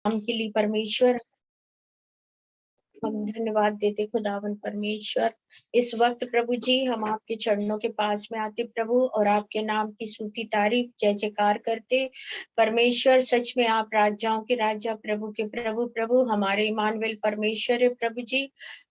नाम के लिए परमेश्वर हम धन्यवाद देते खुदावन परमेश्वर। इस वक्त प्रभु जी हम आपके चरणों के पास में आते प्रभु और आपके नाम की स्तुति तारीफ जय जयकार करते। परमेश्वर सच में आप राजाओं के राजा प्रभु के प्रभु प्रभु हमारे इमानुएल परमेश्वर है प्रभु जी।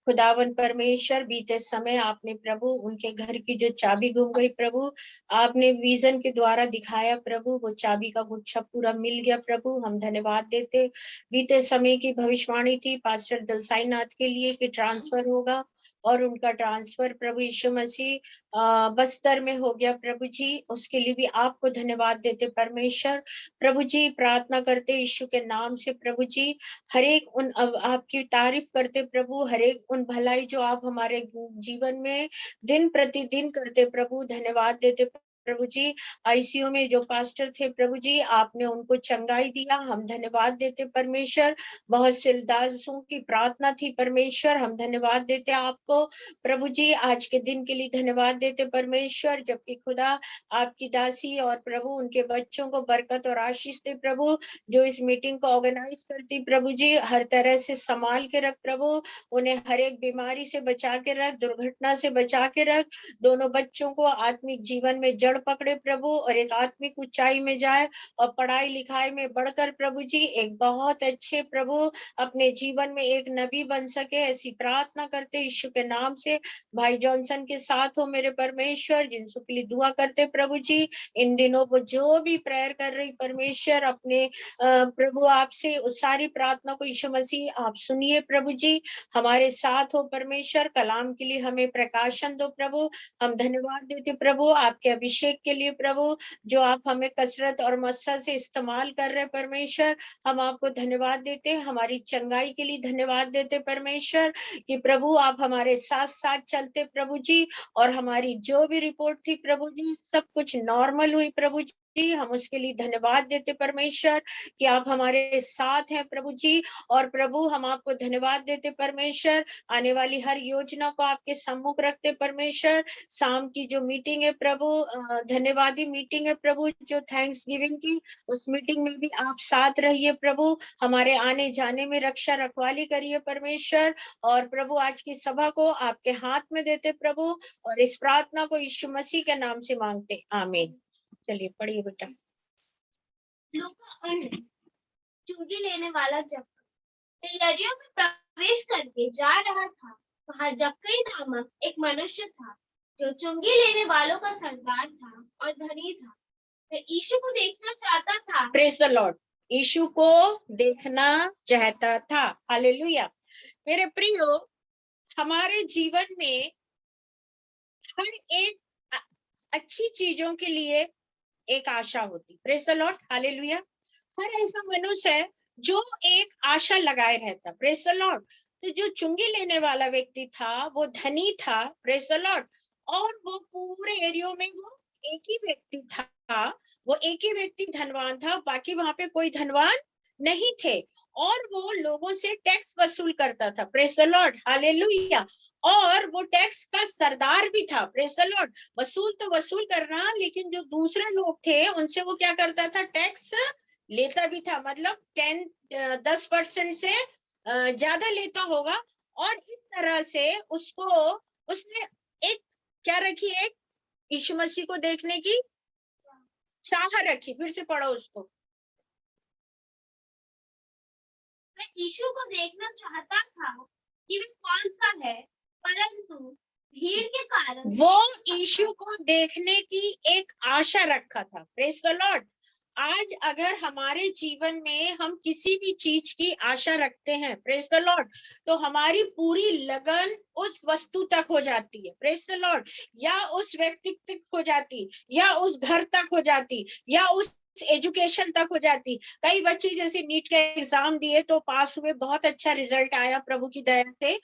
खुदावन परमेश्वर बीते समय आपने प्रभु उनके घर की जो चाबी गुम गई प्रभु आपने विजन के द्वारा दिखाया प्रभु, वो चाबी का गुच्छा पूरा मिल गया प्रभु। हम धन्यवाद देते। बीते समय की भविष्यवाणी थी पास्टर दलसाई नाथ के लिए कि ट्रांसफर होगा और उनका ट्रांसफर प्रभु यीशु मसीह बस्तर में हो गया प्रभु जी। उसके लिए भी आपको धन्यवाद देते परमेश्वर। प्रभु जी प्रार्थना करते यीशु के नाम से प्रभु जी, हर एक उन आपकी तारीफ करते प्रभु, हर एक उन भलाई जो आप हमारे जीवन में दिन प्रतिदिन करते प्रभु, धन्यवाद देते प्रभु जी। आईसीयू में जो पास्टर थे प्रभु जी आपने उनको चंगाई दिया, हम धन्यवाद देते परमेश्वर। बहुत से दासों की प्रार्थना थी परमेश्वर, हम धन्यवाद देते आपको प्रभु जी। आज के दिन के लिए धन्यवाद देते परमेश्वर, जबकि खुदा आपकी दासी और प्रभु उनके बच्चों को बरकत और आशीष दे प्रभु, जो इस मीटिंग को ऑर्गेनाइज करती प्रभु जी, हर तरह से संभाल के रख प्रभु, उन्हें हर एक बीमारी से बचा के रख, दुर्घटना से बचा के रख, दोनों बच्चों को आत्मिक जीवन में जड़ पकड़े प्रभु और एक आत्मिक ऊंचाई में जाए और पढ़ाई लिखाई में बढ़कर प्रभु जी एक बहुत अच्छे प्रभु अपने जीवन में एक नबी बन सके, ऐसी प्रार्थना करते यीशु के नाम से। भाई जॉनसन के साथ हो मेरे परमेश्वर, जिनसों के लिए दुआ करते प्रभु जी। इन दिनों वो जो भी प्रेयर कर रही परमेश्वर अपने प्रभु आपसे उस सारी प्रार्थना को यीशु मसीह आप सुनिए प्रभु जी, हमारे साथ हो परमेश्वर। कलाम के लिए हमें प्रकाशन दो प्रभु, हम धन्यवाद देते प्रभु आपके अभिषेक के लिए प्रभु, जो आप हमें कसरत और मस्सा से इस्तेमाल कर रहे परमेश्वर, हम आपको धन्यवाद देते। हमारी चंगाई के लिए धन्यवाद देते परमेश्वर कि प्रभु आप हमारे साथ साथ चलते प्रभु जी, और हमारी जो भी रिपोर्ट थी प्रभु जी सब कुछ नॉर्मल हुई प्रभु जी, हम उसके लिए धन्यवाद देते परमेश्वर कि आप हमारे साथ हैं प्रभु जी। और प्रभु हम आपको धन्यवाद देते परमेश्वर, आने वाली हर योजना को आपके सम्मुख रखते परमेश्वर। शाम की जो मीटिंग है प्रभु धन्यवादी मीटिंग है प्रभु, जो थैंक्स गिविंग की, उस मीटिंग में भी आप साथ रहिए प्रभु, हमारे आने जाने में रक्षा रखवाली करिए परमेश्वर। और प्रभु आज की सभा को आपके हाथ में देते प्रभु, और इस प्रार्थना को यीशु मसीह के नाम से मांगते, आमीन। चलिए पढ़िए बेटा। चुंगी लेने वाला जक्कई तैयारियों में प्रवेश करके जा रहा था। वहां जक्कई नामक एक मनुष्य था जो चुंगी लेने वालों का सरदार था और धनी था। वह यीशु को देखना चाहता था। Praise the Lord. यीशु को देखना चाहता था। हालेलुया। मेरे प्रियो, हमारे जीवन में हर एक अच्छी चीजों के लिए एक आशा होती। Praise the Lord. हालेलुया। हर ऐसा मनुष्य है जो एक आशा लगाए रहता। Praise the Lord. तो जो चुंगी लेने वाला व्यक्ति था वो धनी था। Praise the Lord. और वो पूरे एरिया में वो एक ही व्यक्ति था, वो एक ही व्यक्ति धनवान था, बाकी वहां पे कोई धनवान नहीं थे, और वो लोगों से टैक्स वसूल करता था। Praise the Lord. हालेलुया। और वो टैक्स का सरदार भी था। Praise the Lord. वसूल तो वसूल करना, लेकिन जो दूसरे लोग थे उनसे वो क्या करता था, टैक्स लेता भी था। मतलब 10% से ज्यादा लेता होगा। और इस तरह से उसको उसने एक क्या रखी, एक यीशु मसीह को देखने की चाह रखी। फिर से पढ़ो उसको। मैं यीशु को देखना चाहता था कि वे कौन सा है, परंतु भीड़ के कारण वो यीशु को देखने की एक आशा रखा था। Praise the Lord. आज अगर हमारे जीवन में हम किसी भी चीज की आशा रखते हैं, प्रेज द लॉर्ड, तो हमारी पूरी लगन उस वस्तु तक हो जाती है। Praise the Lord. या उस व्यक्ति तक हो जाती, या उस घर तक हो जाती, या उस एजुकेशन तक हो जाती। कई बच्चे जैसे नीट का एग्जाम दिए तो पास हुए, बहुत अच्छा रिजल्ट आया प्रभु की दया से,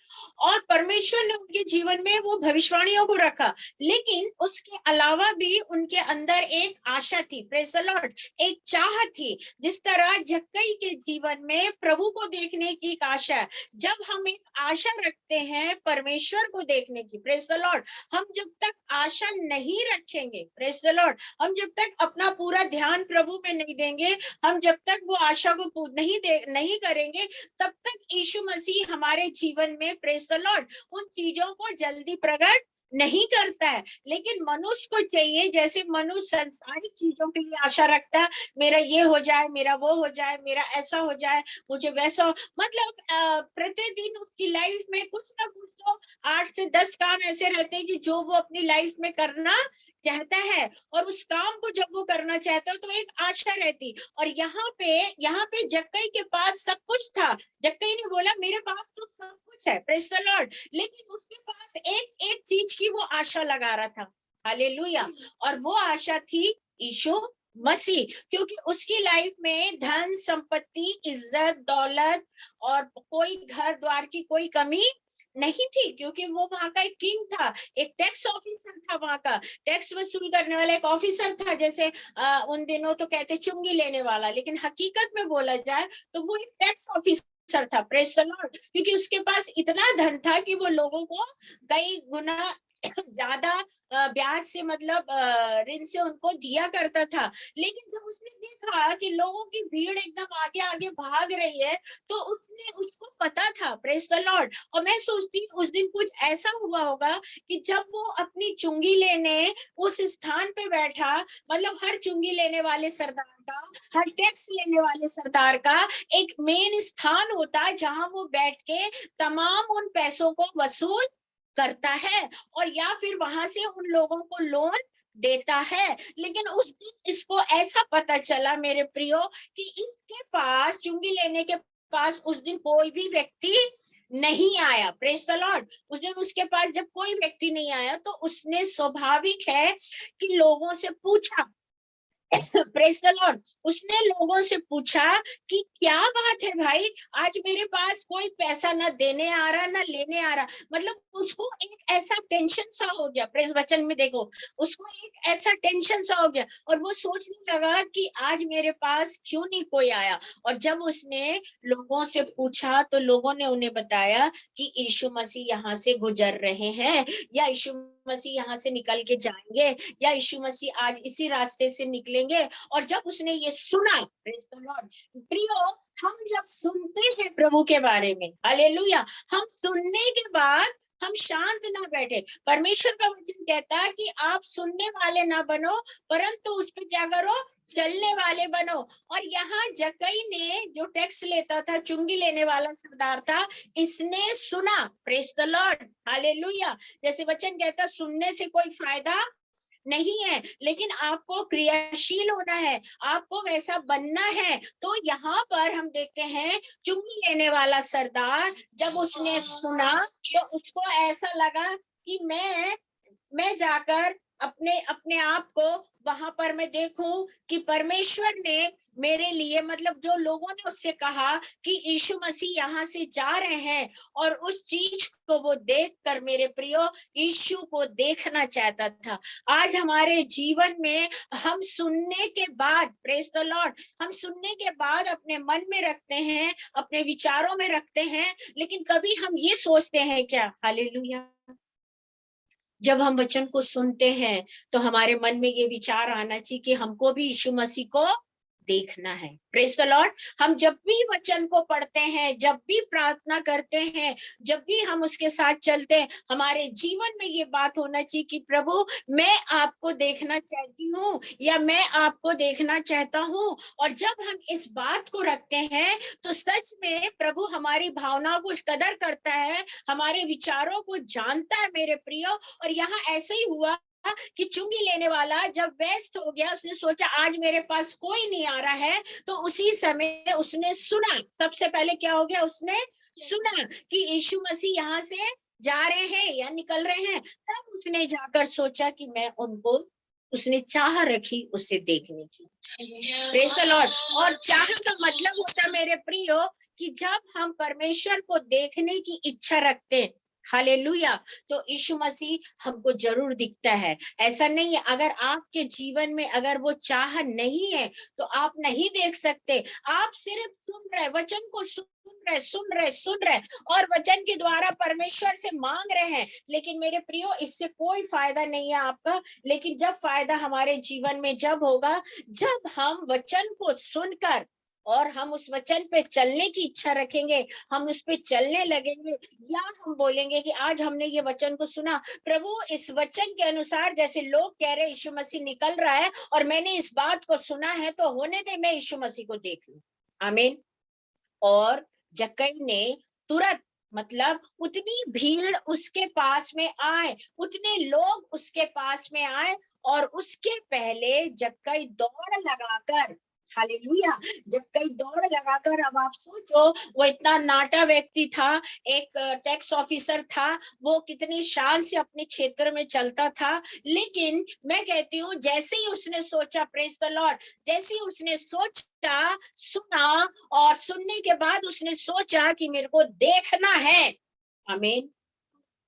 और परमेश्वर ने उनके जीवन में वो भविष्यवाणियों को रखा, लेकिन उसके अलावा भी उनके अंदर एक आशा थी। Praise the Lord. एक चाह थी। जिस तरह जक्कई के जीवन में प्रभु को देखने की एक आशा है। जब हम एक आशा रखते हैं परमेश्वर को देखने की, प्रेज द लॉर्ड, हम जब तक आशा नहीं रखेंगे, प्रेज द लॉर्ड, हम जब तक अपना पूरा ध्यान प्रभु में नहीं देंगे, हम जब तक वो आशा को नहीं करेंगे, तब तक यीशु मसीह हमारे जीवन में, प्रेज द लॉर्ड, उन चीजों को जल्दी प्रकट नहीं करता है। लेकिन मनुष्य को चाहिए, जैसे मनुष्य संसारिक चीजों के लिए आशा रखता है, मेरा ये हो जाए, मेरा वो हो जाए, मेरा ऐसा हो जाए, मुझे वैसा हो, मतलब प्रतिदिन उसकी लाइफ में कुछ ना कुछ तो 8 से 10 काम ऐसे रहते हैं कि जो वो अपनी लाइफ में करना चाहता है, और उस काम को जब वो करना चाहता है तो एक आशा रहती। और यहाँ पे जक्कई के पास सब कुछ था। जक्कई ने बोला मेरे पास तो सब कुछ है, प्रेज द लॉर्ड, लेकिन उसके पास एक एक चीज की वो आशा लगा रहा था। हालेलुया। और वो आशा थी यीशु मसीह, क्योंकि उसकी लाइफ में धन संपत्ति, इज्जत, दौलत और कोई घर द्वार की कोई कमी नहीं थी, क्योंकि वो वहां का एक किंग था, एक टैक्स ऑफिसर था, वहां का टैक्स वसूल करने वाला एक ऑफिसर था। जैसे उन दिनों तो कहते चुंगी लेने वाला, लेकिन हकीकत में बोला जाए तो वो एक टैक्स ऑफिसर था, प्रेज द लॉर्ड, क्योंकि उसके पास इतना धन था कि वो लोगों को कई गुना ज्यादा ब्याज से, मतलब ऋण से उनको दिया करता था। लेकिन जब उसने देखा कि लोगों की भीड़ एकदम आगे आगे भाग रही है, तो उसको पता था, प्रेज द लॉर्ड। और मैं सोचती हूँ उस दिन कुछ ऐसा हुआ होगा कि जब वो अपनी चुंगी लेने उस स्थान पे बैठा, मतलब हर चुंगी लेने वाले सरदार का, हर टैक्स लेने वाले सरदार का एक मेन स्थान होता, जहां वो बैठ के तमाम उन पैसों को वसूल करता है, और या फिर वहां से उन लोगों को लोन देता है। लेकिन उस दिन इसको ऐसा पता चला मेरे प्रियो कि इसके पास, चुंगी लेने के पास, उस दिन कोई भी व्यक्ति नहीं आया, प्रेज द लॉर्ड। उस दिन उसके पास जब कोई व्यक्ति नहीं आया, तो उसने स्वाभाविक है कि लोगों से पूछा, प्रेज द लॉर्ड, उसने लोगों से पूछा कि क्या बात है भाई, आज मेरे पास कोई पैसा ना देने आ रहा ना लेने आ रहा। मतलब उसको एक ऐसा टेंशन सा हो गया, प्रेज वचन में देखो, उसको एक ऐसा टेंशन सा हो गया, और वो सोचने लगा कि आज मेरे पास क्यों नहीं कोई आया। और जब उसने लोगों से पूछा, तो लोगों ने उन्हें बताया कि यीशु मसीह यहाँ से गुजर रहे हैं, या यीशु मसीह यहाँ से निकल के जाएंगे, या यीशु मसीह आज इसी रास्ते से निकलेंगे। और जब उसने ये सुना, प्रेज द लॉर्ड, प्रियो, हम जब सुनते हैं प्रभु के बारे में, हालेलुया, हम सुनने के बाद हम शांत ना बैठे। परमेश्वर का वचन कहता है कि आप सुनने वाले ना बनो, परंतु उस पे क्या करो, चलने वाले बनो। और यहाँ जक्कई ने, जो टैक्स लेता था, चुंगी लेने वाला सरदार था, इसने सुना, प्रेज द लॉर्ड, हालेलुया। जैसे वचन कहता, सुनने से कोई फायदा नहीं है, लेकिन आपको क्रियाशील होना है, आपको वैसा बनना है। तो यहाँ पर हम देखते हैं, चुंगी लेने वाला सरदार जब उसने सुना, तो उसको ऐसा लगा कि मैं जाकर अपने अपने आप को वहां पर मैं देखूं कि परमेश्वर ने मेरे लिए, मतलब जो लोगों ने उससे कहा कि यीशु मसीह यहाँ से जा रहे हैं, और उस चीज को वो देखकर, मेरे प्रियो, यीशु को देखना चाहता था। आज हमारे जीवन में हम सुनने के बाद, प्रेज द लॉर्ड, हम सुनने के बाद अपने मन में रखते हैं, अपने विचारों में रखते हैं, लेकिन कभी हम ये सोचते हैं क्या, हालेलुया, जब हम वचन को सुनते हैं तो हमारे मन में ये विचार आना चाहिए कि हमको भी यीशु मसीह को देखना है, प्रेज द लॉर्ड। हम जब भी वचन को पढ़ते हैं, जब भी प्रार्थना करते हैं, जब भी हम उसके साथ चलते हैं, हमारे जीवन में ये बात होना चाहिए कि प्रभु, मैं आपको देखना चाहती हूँ, या मैं आपको देखना चाहता हूँ। और जब हम इस बात को रखते हैं, तो सच में प्रभु हमारी भावनाओं को कदर करता है, हमारे विचारों को जानता है, मेरे प्रियो। और यहाँ ऐसे ही हुआ कि चुंगी लेने वाला जब व्यस्त हो गया, उसने सोचा आज मेरे पास कोई नहीं आ रहा है, तो उसी समय उसने सुना। सबसे पहले क्या हो गया, उसने सुना कि यीशु मसीह यहाँ से जा रहे हैं या निकल रहे हैं। तब उसने जाकर सोचा कि मैं उनको, उसने चाह रखी उससे देखने की, प्रेज द लॉर्ड। और चाह का मतलब होता, मेरे प्रियो, कि जब हम परमेश्वर को देखने की इच्छा रखते हैं, हालेलुया, तो यीशु मसीह हमको जरूर दिखता है। ऐसा नहीं है, अगर आपके जीवन में अगर वो चाह नहीं है, तो आप नहीं देख सकते। आप सिर्फ सुन रहे, वचन को सुन सुन रहे और वचन के द्वारा परमेश्वर से मांग रहे हैं, लेकिन मेरे प्रियो इससे कोई फायदा नहीं है आपका। लेकिन जब फायदा हमारे जीवन में जब होगा, जब हम वचन को सुनकर और हम उस वचन पे चलने की इच्छा रखेंगे, हम उस पे चलने लगेंगे, या हम बोलेंगे कि आज हमने ये वचन को सुना, प्रभु इस वचन के अनुसार जैसे लोग कह रहे यीशु मसीह निकल रहा है और मैंने इस बात को सुना है, तो होने दे मैं यीशु मसीह को देख लूं। आमीन। और जक्कई ने तुरंत, मतलब उतनी भीड़ उसके पास में आए, उतने लोग उसके पास में आए, और उसके पहले जक्कई दौड़ लगाकर, हालेलुया, जक्कई दौड़ लगाकर, अब आप सोचो वो इतना नाटा व्यक्ति था, एक टैक्स ऑफिसर था, वो कितनी शान से अपने क्षेत्र में चलता था, लेकिन मैं कहती हूँ जैसे ही उसने सोचा, प्रेज द लॉर्ड, जैसे ही उसने सोचा, सुना, और सुनने के बाद उसने सोचा कि मेरे को देखना है, आमीन,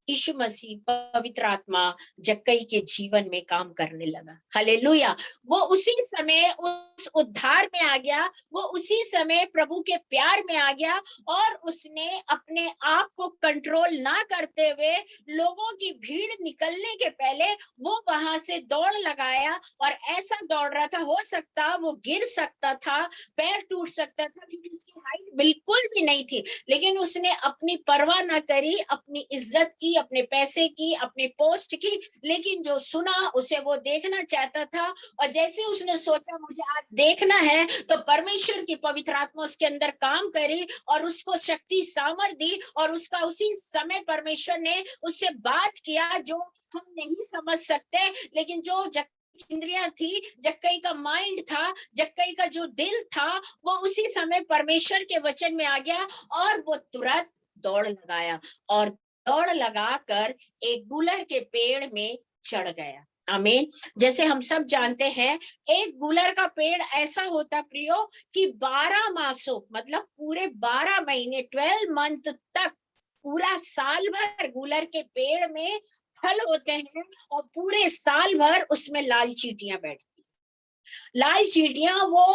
यीशु मसीह पवित्र आत्मा जक्कई के जीवन में काम करने लगा। हालेलुया। वो उसी समय उस उद्धार में आ गया, वो उसी समय प्रभु के प्यार में आ गया, और उसने अपने आप को कंट्रोल ना करते हुए लोगों की भीड़ निकलने के पहले वो वहां से दौड़ लगाया, और ऐसा दौड़ रहा था, हो सकता वो गिर सकता था, पैर टूट सकता था, क्योंकि उसकी हाइट बिल्कुल भी नहीं थी, लेकिन उसने अपनी परवाह ना करी, अपनी इज्जत की, अपने पैसे की, अपने पोस्ट की, लेकिन जो सुना उसे वो देखना चाहता था। और जैसे उसने सोचा मुझे आज देखना है, तो परमेश्वर की पवित्र आत्मा उसके अंदर काम करी और उसको शक्ति सामर्थ दी, और उसका उसी समय परमेश्वर ने उससे बात किया, जो हम नहीं समझ सकते, लेकिन जो इंद्रियां थी, जक्कई का माइंड था, जक्कई का जो दिल था, वो उसी समय परमेश्वर के वचन में आ गया, और वो तुरंत दौड़ लगाया, और दौड़ लगाकर एक गुलर के पेड़ में चढ़ गया। आमीन। जैसे हम सब जानते हैं, एक गुलर का पेड़ ऐसा होता प्रियो कि 12 मासों, मतलब पूरे 12 महीने, 12 मंथ तक, पूरा साल भर गुलर के पेड़ में फल होते हैं, और पूरे साल भर उसमें लाल चींटियां बैठती, लाल चींटियां वो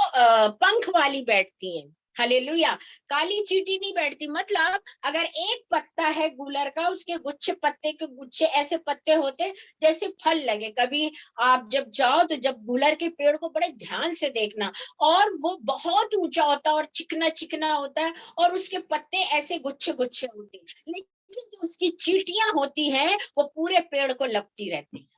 पंख वाली बैठती हैं। हालेलुया। काली चींटी नहीं बैठती। मतलब अगर एक पत्ता है गुलर का, उसके गुच्छे, पत्ते के गुच्छे ऐसे पत्ते होते जैसे फल लगे। कभी आप जब जाओ तो जब गुलर के पेड़ को बड़े ध्यान से देखना, और वो बहुत ऊंचा होता है और चिकना चिकना होता है, और उसके पत्ते ऐसे गुच्छे गुच्छे होते हैं, लेकिन जो उसकी चींटियां होती हैं वो पूरे पेड़ को लपटी रहती है।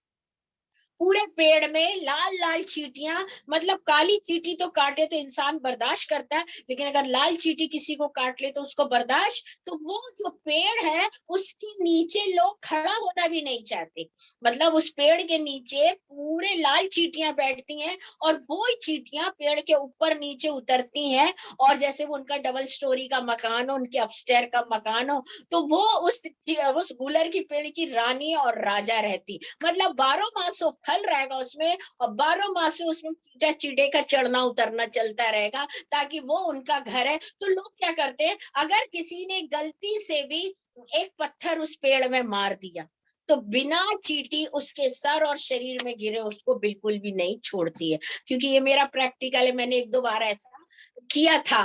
पूरे पेड़ में लाल लाल चींटियां, मतलब काली चींटी तो काटे तो इंसान बर्दाश्त करता है, लेकिन अगर लाल चींटी किसी को काट ले तो उसको बर्दाश्त। तो वो जो पेड़ है उसके नीचे लोग खड़ा होना भी नहीं चाहते, मतलब उस पेड़ के नीचे पूरे लाल चींटियां बैठती हैं, और वो चींटियां पेड़ के ऊपर नीचे उतरती हैं, और जैसे वो उनका डबल स्टोरी का मकान हो, उनके अपस्टेयर का मकान हो, तो वो उस गुलर की पेड़ की रानी और राजा रहती, मतलब 12 मासों फल रहेगा उसमें, और 12 मास से उसमें चीटा चीड़े का चढ़ना उतरना चलता रहेगा, ताकि वो उनका घर है। तो लोग क्या करते हैं, अगर किसी ने गलती से भी एक पत्थर उस पेड़ में मार दिया, तो बिना चींटी उसके सर और शरीर में गिरे उसको बिल्कुल भी नहीं छोड़ती है, क्योंकि ये मेरा प्रैक्टिकल है, मैंने 1-2 बार ऐसा किया था।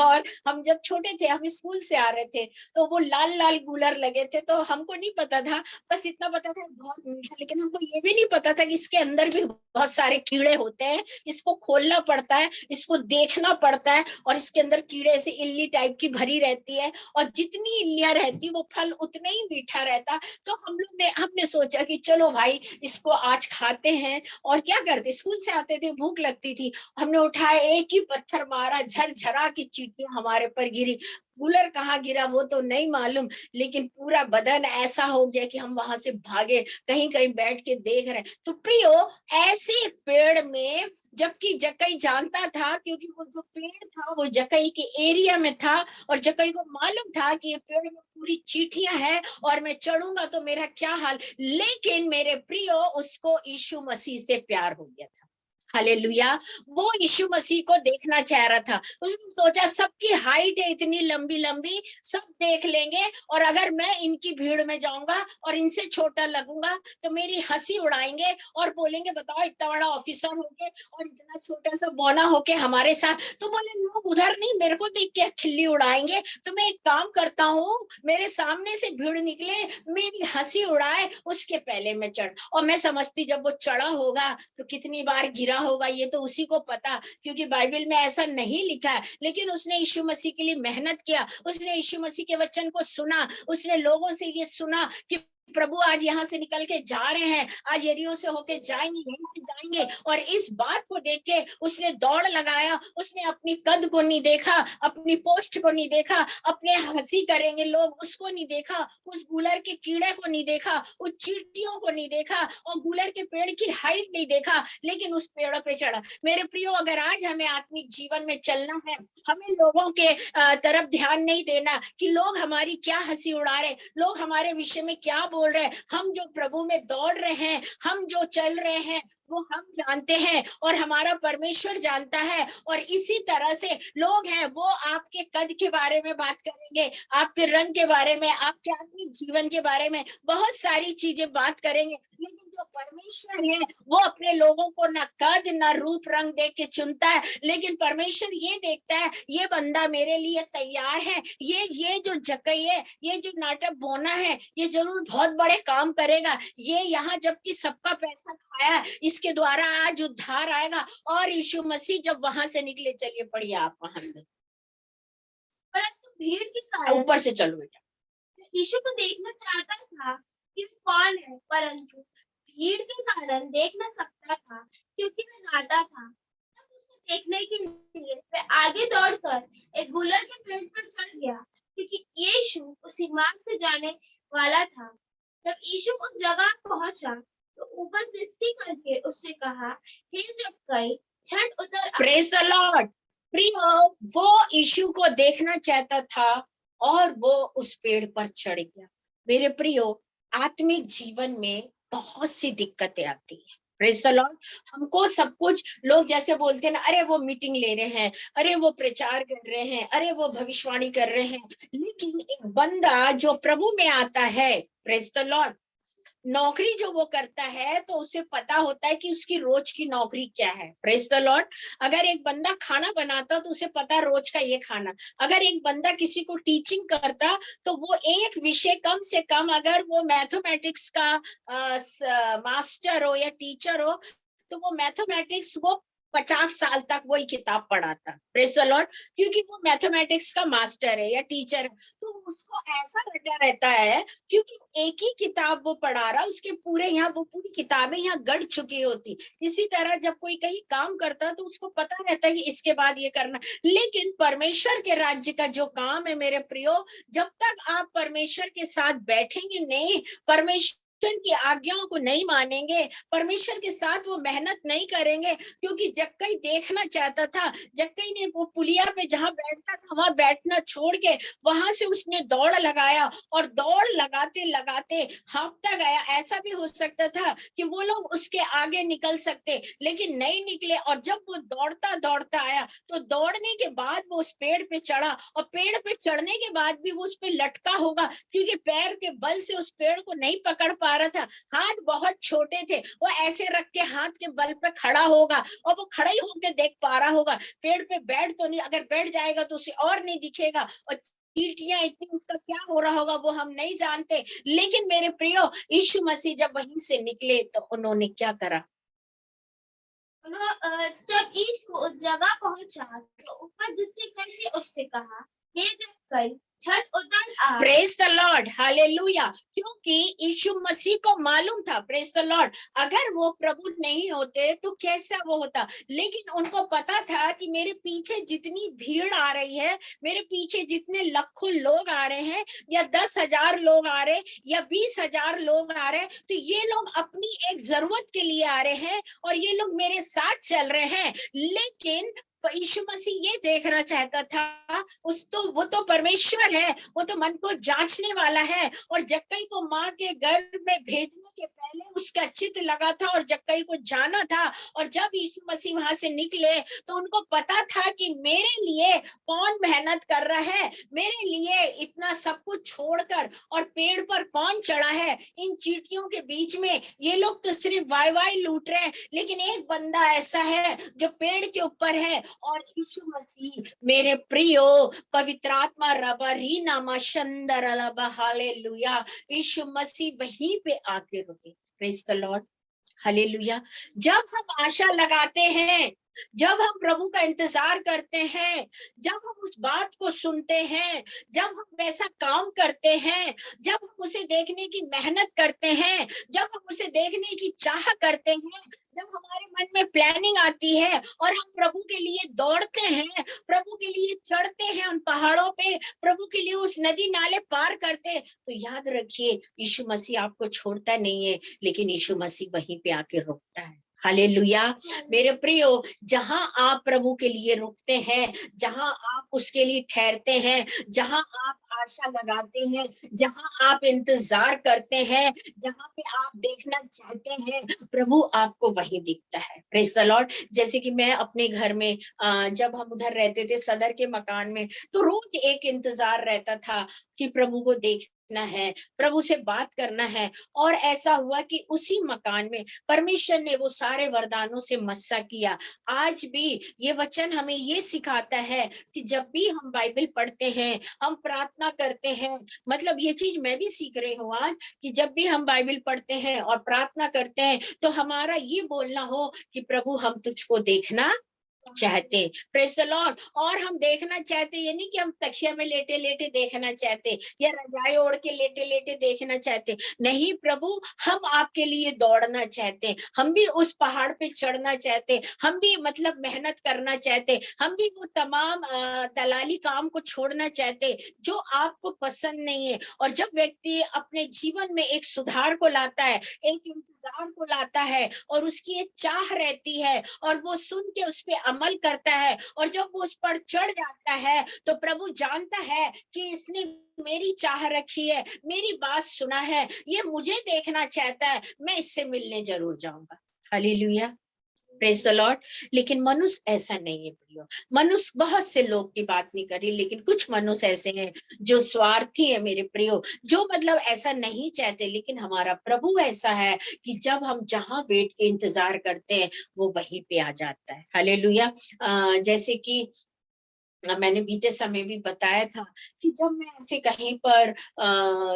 और हम जब छोटे थे, हम स्कूल से आ रहे थे, तो वो लाल लाल गुलर लगे थे, तो हमको नहीं पता था, बस इतना पता था बहुत मीठा, लेकिन हमको ये भी नहीं पता था कि इसके अंदर भी बहुत सारे कीड़े होते हैं, इसको खोलना पड़ता है, इसको देखना पड़ता है, और इसके अंदर कीड़े से इल्ली टाइप की भरी रहती है, और जितनी इल्लियां रहती वो फल उतना ही मीठा रहता। तो हमने सोचा कि चलो भाई इसको आज खाते हैं। और क्या करते, स्कूल से आते थे, भूख लगती थी, हमने उठाया, एक ही पत्थर मारा, झरझरा की चींटियां हमारे पर गिरी। गुलर कहाँ गिरा वो तो नहीं मालूम, लेकिन पूरा बदन ऐसा हो गया कि हम वहां से भागे, कहीं कहीं बैठ के देख रहे। तो प्रियो, ऐसे पेड़ में, जबकि जक्कई जानता था, क्योंकि वो जो पेड़ था वो जक्कई के एरिया में था, और जक्कई को मालूम था कि ये पेड़ में पूरी चींटियां हैं, और मैं चढ़ूंगा तो मेरा क्या हाल। लेकिन मेरे प्रियो, उसको यीशु मसीह से प्यार हो गया था। हालेलुया। वो यीशु मसीह को देखना चाह रहा था। उसने सोचा सबकी हाइट है इतनी लंबी लंबी, सब देख लेंगे, और अगर मैं इनकी भीड़ में जाऊंगा और इनसे छोटा लगूंगा तो मेरी हंसी उड़ाएंगे और बोलेंगे बताओ इतना बड़ा ऑफिसर होके और इतना छोटा सा बौना होके हमारे साथ। तो बोले लोग उधर नहीं मेरे को देख के खिल्ली उड़ाएंगे, तो मैं एक काम करता हूँ, मेरे सामने से भीड़ निकले, मेरी हंसी उड़ाए, उसके पहले मैं चढ़। और मैं समझती जब वो चढ़ा होगा तो कितनी बार गिरा होगा ये तो उसी को पता, क्योंकि बाइबल में ऐसा नहीं लिखा है। लेकिन उसने यीशु मसीह के लिए मेहनत किया, उसने यीशु मसीह के वचन को सुना, उसने लोगों से ये सुना कि प्रभु आज यहाँ से निकल के जा रहे हैं, आज यरीहो से होके जाएंगे, यहीं से जाएंगे। और इस बात को देख के उसने दौड़ लगाया, उसने अपनी कद को नहीं देखा, अपनी पोस्ट को नहीं देखा, अपने हंसी करेंगे लोग उसको नहीं देखा, उस गूलर के कीड़े को नहीं देखा, उस चींटियों को नहीं देखा, और गूलर के पेड़ की हाइट नहीं देखा, लेकिन उस पेड़ पे चढ़ा। मेरे प्रियो, अगर आज हमें आत्मिक जीवन में चलना है, हमें लोगों के तरफ ध्यान नहीं देना कि लोग हमारी क्या हंसी उड़ा रहे, लोग हमारे विषय में क्या बोल रहे हैं। हम जो प्रभु में दौड़ रहे हैं, हम जो चल रहे हैं, वो हम जानते हैं और हमारा परमेश्वर जानता है। और इसी तरह से लोग हैं, वो आपके कद के बारे में बात करेंगे, आपके रंग के बारे में, आपके आत्मिक जीवन के बारे में बहुत सारी चीजें बात करेंगे। लेकिन जो परमेश्वर है वो अपने लोगों को ना कद ना रूप रंग देख के चुनता है, लेकिन परमेश्वर ये देखता है ये बंदा मेरे लिए तैयार है, ये जो जकई है, ये जो नाटक बोना है, ये जरूर बहुत बड़े काम करेगा, ये यहाँ जबकि सबका पैसा खाया, इसके द्वारा आज उद्धार आएगा। और यीशु मसीह जब वहां से निकले, चलिए पढ़िए आप वहां से, परंतु भीड़ के कारण ऊपर से चलो बेटा। यीशु को देखना चाहता था कि वो कौन है, परंतु भीड़ के कारण देख न सकता था क्योंकि वह नाटा था। तब उसको देखने के लिए वह आगे दौड़कर एक गुलर के पेड़ पर चढ़ गया, क्योंकि यीशु उसी मार्ग से जाने वाला था। जब यीशु उस जगह पहुंचा तो ऊपर दृष्टि करके उससे कहा, हे जक्कई, झट उतर आ। Praise the Lord. प्रियो, वो यीशु को देखना चाहता था और वो उस पेड़ पर चढ़ गया। मेरे प्रियो, आत्मिक जीवन में बहुत सी दिक्कतें आती है। Praise the Lord. हमको सब कुछ लोग जैसे बोलते हैं ना, अरे वो मीटिंग ले रहे हैं, अरे वो प्रचार कर रहे हैं, अरे वो भविष्यवाणी कर रहे हैं। लेकिन एक बंदा जो प्रभु में आता है, प्रेज द लॉर्ड, नौकरी जो वो करता है तो उसे पता होता है कि उसकी रोज की नौकरी क्या है। Praise the Lord. अगर एक बंदा खाना बनाता तो उसे पता रोज का ये खाना। अगर एक बंदा किसी को टीचिंग करता तो वो एक विषय कम से कम, अगर वो मैथमेटिक्स का मास्टर हो या टीचर हो, तो वो मैथमेटिक्स वो 50 साल तक वही किताब पढ़ाता। Praise the Lord. क्योंकि वो मैथमेटिक्स का मास्टर है या टीचर है, तो उसको ऐसा रटा रहता है, क्योंकि एक ही किताब वो पढ़ा रहा, उसके पूरे यहाँ वो पूरी किताबें यहाँ गढ़ चुकी होती। इसी तरह जब कोई कहीं काम करता तो उसको पता रहता है कि इसके बाद ये करना। लेकिन परमेश्वर के राज्य का जो काम है मेरे प्रियो, जब तक आप परमेश्वर के साथ बैठेंगे नहीं, परमेश्वर की आज्ञाओं को नहीं मानेंगे, परमेश्वर के साथ वो मेहनत नहीं करेंगे। क्योंकि जक्कई देखना चाहता था, जक्कई ने वो पुलिया पे जहां बैठता था वहां बैठना छोड़ के वहां से उसने दौड़ लगाया, और दौड़ लगाते लगाते हाँफता गया। ऐसा भी हो सकता था कि वो लोग उसके आगे निकल सकते, लेकिन नहीं निकले। और जब वो दौड़ता दौड़ता आया तो दौड़ने के बाद वो उस पेड़ पे चढ़ा, और पेड़ पे चढ़ने के बाद भी वो उस पे लटका होगा, क्योंकि पैर के बल से उस पेड़ को नहीं पकड़ पा रहा था। हाथ बहुत छोटे थे, वो ऐसे रख के हाथ के बल पे खड़ा होगा, और वो खड़ा ही होके देख पा रहा होगा। पेड़ पे बैठ तो नहीं, अगर बैठ जाएगा तो उसे और नहीं दिखेगा, और चींटियां इतनी, उसका क्या हो रहा होगा वो हम नहीं जानते। लेकिन मेरे प्रियो, यीशु मसीह जब वहीं से निकले तो उन्होंने क्या करा? जब यीशु उस जगह पहुंचा तो ऊपर दृष्टि करके उससे कहा, हे जक्कई, झट उतर आ। Praise the Lord. हालेलुया। क्योंकि यीशु मसीह को मालूम था, प्रेज द लॉर्ड, अगर वो प्रभु नहीं होते तो कैसा वो होता। लेकिन उनको पता था कि मेरे पीछे जितनी भीड़ आ रही है, मेरे पीछे जितने लाखों लोग आ रहे हैं, या 10,000 लोग आ रहे, या 20,000 लोग आ रहे, तो ये लोग अपनी एक जरूरत के लिए आ रहे हैं और ये लोग मेरे साथ चल रहे हैं। लेकिन यीशु मसीह ये देखना चाहता था, वो तो परमेश्वर है, वो तो मन को जांचने वाला है। और जक्कई को माँ के गर्भ में भेजने के पहले उसका चित्त लगा था और जक्कई को जाना था। और जब यीशु मसीह वहां से निकले तो उनको पता था कि मेरे लिए कौन मेहनत कर रहा है, मेरे लिए इतना सब कुछ छोड़कर, और पेड़ पर कौन चढ़ा है। इन चींटियों के बीच में ये लोग तो सिर्फ वाई वाई लूट रहे हैं, लेकिन एक बंदा ऐसा है जो पेड़ के ऊपर है। और यीशु मसीह मेरे प्रियो, पवित्र आत्मा रबरी नामा शंदर अलबा, हालेलुया, यीशु मसीह वहीं पे आके रुके। Praise the Lord, hallelujah. जब हम आशा लगाते हैं, जब हम प्रभु का इंतजार करते हैं, जब हम उस बात को सुनते हैं, जब हम वैसा काम करते हैं, जब हम उसे देखने की मेहनत करते हैं, जब हम उसे देखने की चाह करते हैं, जब हमारे मन में प्लानिंग आती है और हम प्रभु के लिए दौड़ते हैं, प्रभु के लिए चढ़ते हैं उन पहाड़ों पे, प्रभु के लिए उस नदी नाले पार करते हैं, तो याद रखिए यीशु मसीह आपको छोड़ता नहीं है, लेकिन यीशु मसीह वहीं पे आके रुकता है। हालेलुया। मेरे प्रियो, जहां आप प्रभु के लिए रुकते हैं, जहां आप उसके लिए ठहरते हैं, जहां आप आशा लगाते हैं, जहां आप इंतजार करते हैं, जहां पे आप देखना चाहते हैं, प्रभु आपको वही दिखता है। Praise the Lord. जैसे कि मैं अपने घर में जब हम उधर रहते थे सदर के मकान में, तो रोज एक इंतजार रहता था कि प्रभु को देखना है, प्रभु से बात करना है। और ऐसा हुआ कि उसी मकान में परमेश्वर ने वो सारे वरदानों से मस्सा किया। आज भी ये वचन हमें ये सिखाता है कि जब भी हम बाइबल पढ़ते हैं, हम प्रार्थना करते हैं, मतलब ये चीज मैं भी सीख रही हूँ आज, कि जब भी हम बाइबल पढ़ते हैं और प्रार्थना करते हैं तो हमारा ये बोलना हो कि प्रभु हम तुझको देखना चाहते। Praise the Lord. और हम देखना चाहते, ये नहीं कि हम तकिया में लेटे लेटे देखना चाहते या रजाई ओढ़ के लेटे लेटे देखना चाहते। नहीं प्रभु, हम आपके लिए दौड़ना चाहते, हम भी उस पहाड़ पे चढ़ना चाहते, हम भी मतलब मेहनत करना चाहते, हम भी वो तमाम दलाली काम को छोड़ना चाहते जो आपको पसंद नहीं है। और जब व्यक्ति अपने जीवन में एक सुधार को लाता है, एक इंतजार को लाता है, और उसकी एक चाह रहती है, और वो सुन के उस पर अमल करता है, और जब वो उस पर चढ़ जाता है, तो प्रभु जानता है कि इसने मेरी चाह रखी है, मेरी बात सुना है, ये मुझे देखना चाहता है, मैं इससे मिलने जरूर जाऊंगा। Hallelujah, praise the Lord. लेकिन मनुष्य ऐसा नहीं है प्रियो। मनुष्य, बहुत से लोग की बात नहीं करी, लेकिन कुछ मनुष्य ऐसे हैं जो स्वार्थी है मेरे प्रियो, जो मतलब ऐसा नहीं चाहते। लेकिन हमारा प्रभु ऐसा है कि जब हम जहां बैठ के इंतजार करते हैं, वो वहीं पे आ जाता है। हालेलुया। जैसे कि मैंने बीते समय भी बताया था कि जब मैं ऐसे कहीं पर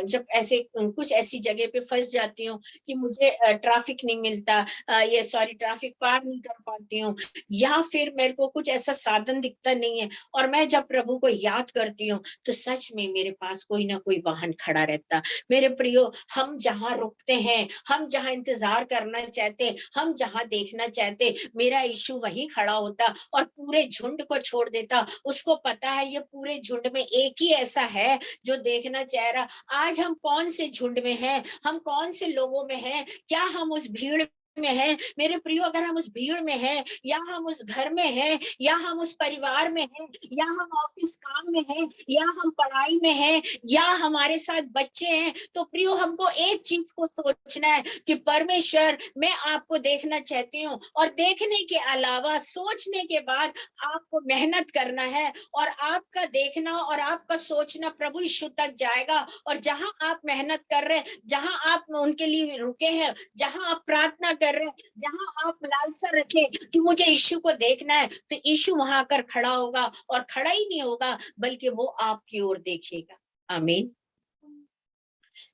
जब ऐसे कुछ ऐसी जगह पे फंस जाती हूँ कि मुझे ट्रैफिक नहीं मिलता, ये सॉरी ट्रैफिक पार नहीं कर पाती हूँ, या फिर मेरे को कुछ ऐसा साधन दिखता नहीं है, और मैं जब प्रभु को याद करती हूँ तो सच में मेरे पास कोई ना कोई वाहन खड़ा रहता। मेरे प्रियो, हम जहाँ रुकते हैं, हम जहाँ इंतजार करना चाहते, हम जहाँ देखना चाहते, मेरा यीशु वहीं खड़ा होता और पूरे झुंड को छोड़ देता। उसको पता है ये पूरे झुंड में एक ही ऐसा है जो देखना चाह रहा। आज हम कौन से झुंड में हैं, हम कौन से लोगों में हैं, क्या हम उस भीड़ में हैं? मेरे प्रियो, अगर हम उस भीड़ में हैं, या हम उस घर में हैं, या हम उस परिवार में हैं, या हम ऑफिस काम में हैं, या हम पढ़ाई में हैं, या हमारे साथ बच्चे हैं, तो प्रियो हमको एक चीज को सोचना है कि परमेश्वर, मैं आपको देखना चाहती हूँ, और देखने के अलावा सोचने के बाद आपको मेहनत करना है, और आपका देखना और आपका सोचना प्रभु यीशु तक जाएगा। और जहां आप मेहनत कर रहे हैं, जहां आप उनके लिए रुके हैं, जहां आप प्रार्थना कर रहे हैं, जहां आप लालसा रखे कि मुझे यीशु को देखना है, तो यीशु वहां आकर खड़ा होगा, और खड़ा ही नहीं होगा बल्कि वो आपकी ओर देखेगा। आमीन।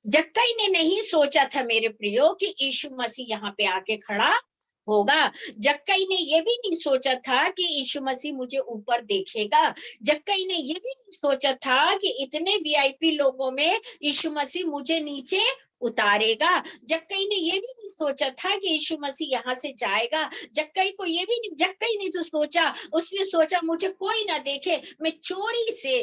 जक्कई ने नहीं सोचा था मेरे प्रियो कि यीशु मसीह यहाँ पे आके खड़ा होगा। जक्कई ने ये भी नहीं सोचा था कि यीशु मसीह मुझे ऊपर देखेगा। जक्कई ने ये भी नहीं सोचा था कि इतने वीआईपी लोगों में यीशु मसीह मुझे नीचे उतारेगा। जक्कई ने ये भी नहीं सोचा था कि यीशु मसीह यहाँ से जाएगा। जक्कई को ये भी नहीं, जक्कई ने तो सोचा, उसने सोचा मुझे कोई ना देखे, मैं चोरी से,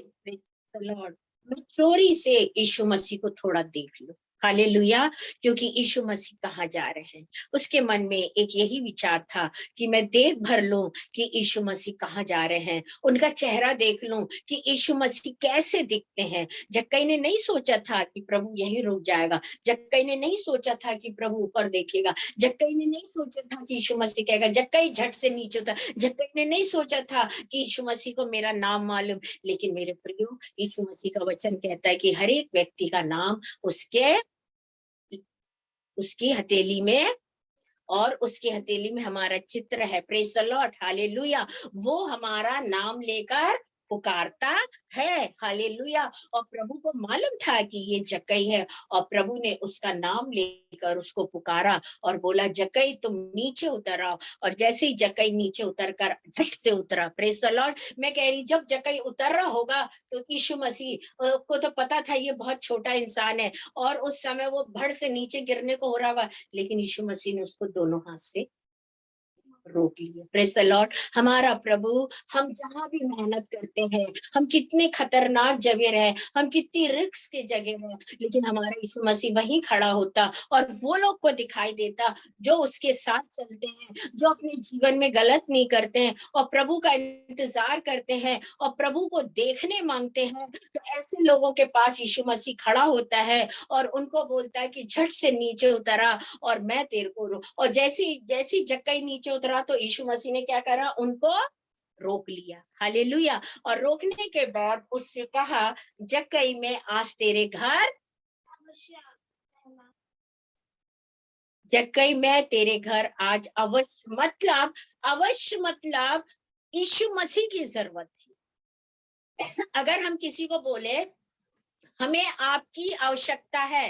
लॉर्ड, मैं चोरी से यीशु मसीह को थोड़ा देख लूं। हालेलुया। क्योंकि यीशु मसीह कहाँ जा रहे हैं, उसके मन में एक यही विचार था कि मैं देख भर लूं कि यीशु मसीह कहाँ जा रहे हैं, उनका चेहरा देख लूं कि यीशु मसीह कैसे दिखते हैं। जक्कई ने नहीं सोचा था कि प्रभु यहीं रुक जाएगा, जक्कई ने नहीं सोचा था कि प्रभु ऊपर देखेगा, जक्कई ने नहीं सोचा था कि यीशु मसीह कहेगा, जक्कई झट से नीचे उतर, जक्कई ने नहीं सोचा था कि यीशु मसीह को मेरा नाम मालूम। लेकिन मेरे प्रियो, यीशु मसीह का वचन कहता है कि हर एक व्यक्ति का नाम उसकी हथेली में, और उसकी हथेली में हमारा चित्र है। Praise the Lord, hallelujah. वो हमारा नाम लेकर पुकारता है, हालेलुया। और प्रभु को मालूम था कि ये जक्कई है, और प्रभु ने उसका नाम लेकर उसको पुकारा और बोला, जक्कई तुम नीचे उतर आओ। और जैसे ही जक्कई नीचे उतरकर झट से उतरा। Praise the Lord. मैं कह रही, जब जक्कई उतर रहा होगा तो यीशु मसीह को तो पता था ये बहुत छोटा इंसान है, और उस समय वो भड़ से नीचे गिरने को हो रहा होगा, लेकिन यीशु मसीह ने उसको दोनों हाथ से रोक लिए। Praise the Lord. हमारा प्रभु, हम जहां भी मेहनत करते हैं, हम कितने खतरनाक जगह है, हम कितनी रिस्क के जगह है, लेकिन हमारा यीशु मसीह वहीं खड़ा होता और वो लोग को दिखाई देता जो उसके साथ चलते हैं, जो अपने जीवन में गलत नहीं करते हैं और प्रभु का इंतजार करते हैं और प्रभु को देखने मांगते हैं। तो ऐसे लोगों के पास यीशु मसीह खड़ा होता है और उनको बोलता है कि झट से नीचे उतरा और मैं तेरे को और जैसी जैसी जक्कई नीचे उतरा तो यीशु मसीह ने क्या करा, उनको रोक लिया। हालेलुया। और रोकने के बाद उससे कहा, जक्कई मैं आज तेरे घर, जक्कई मैं तेरे घर आज अवश्य, मतलब अवश्य, मतलब यीशु मसीह की जरूरत थी। अगर हम किसी को बोले हमें आपकी आवश्यकता है,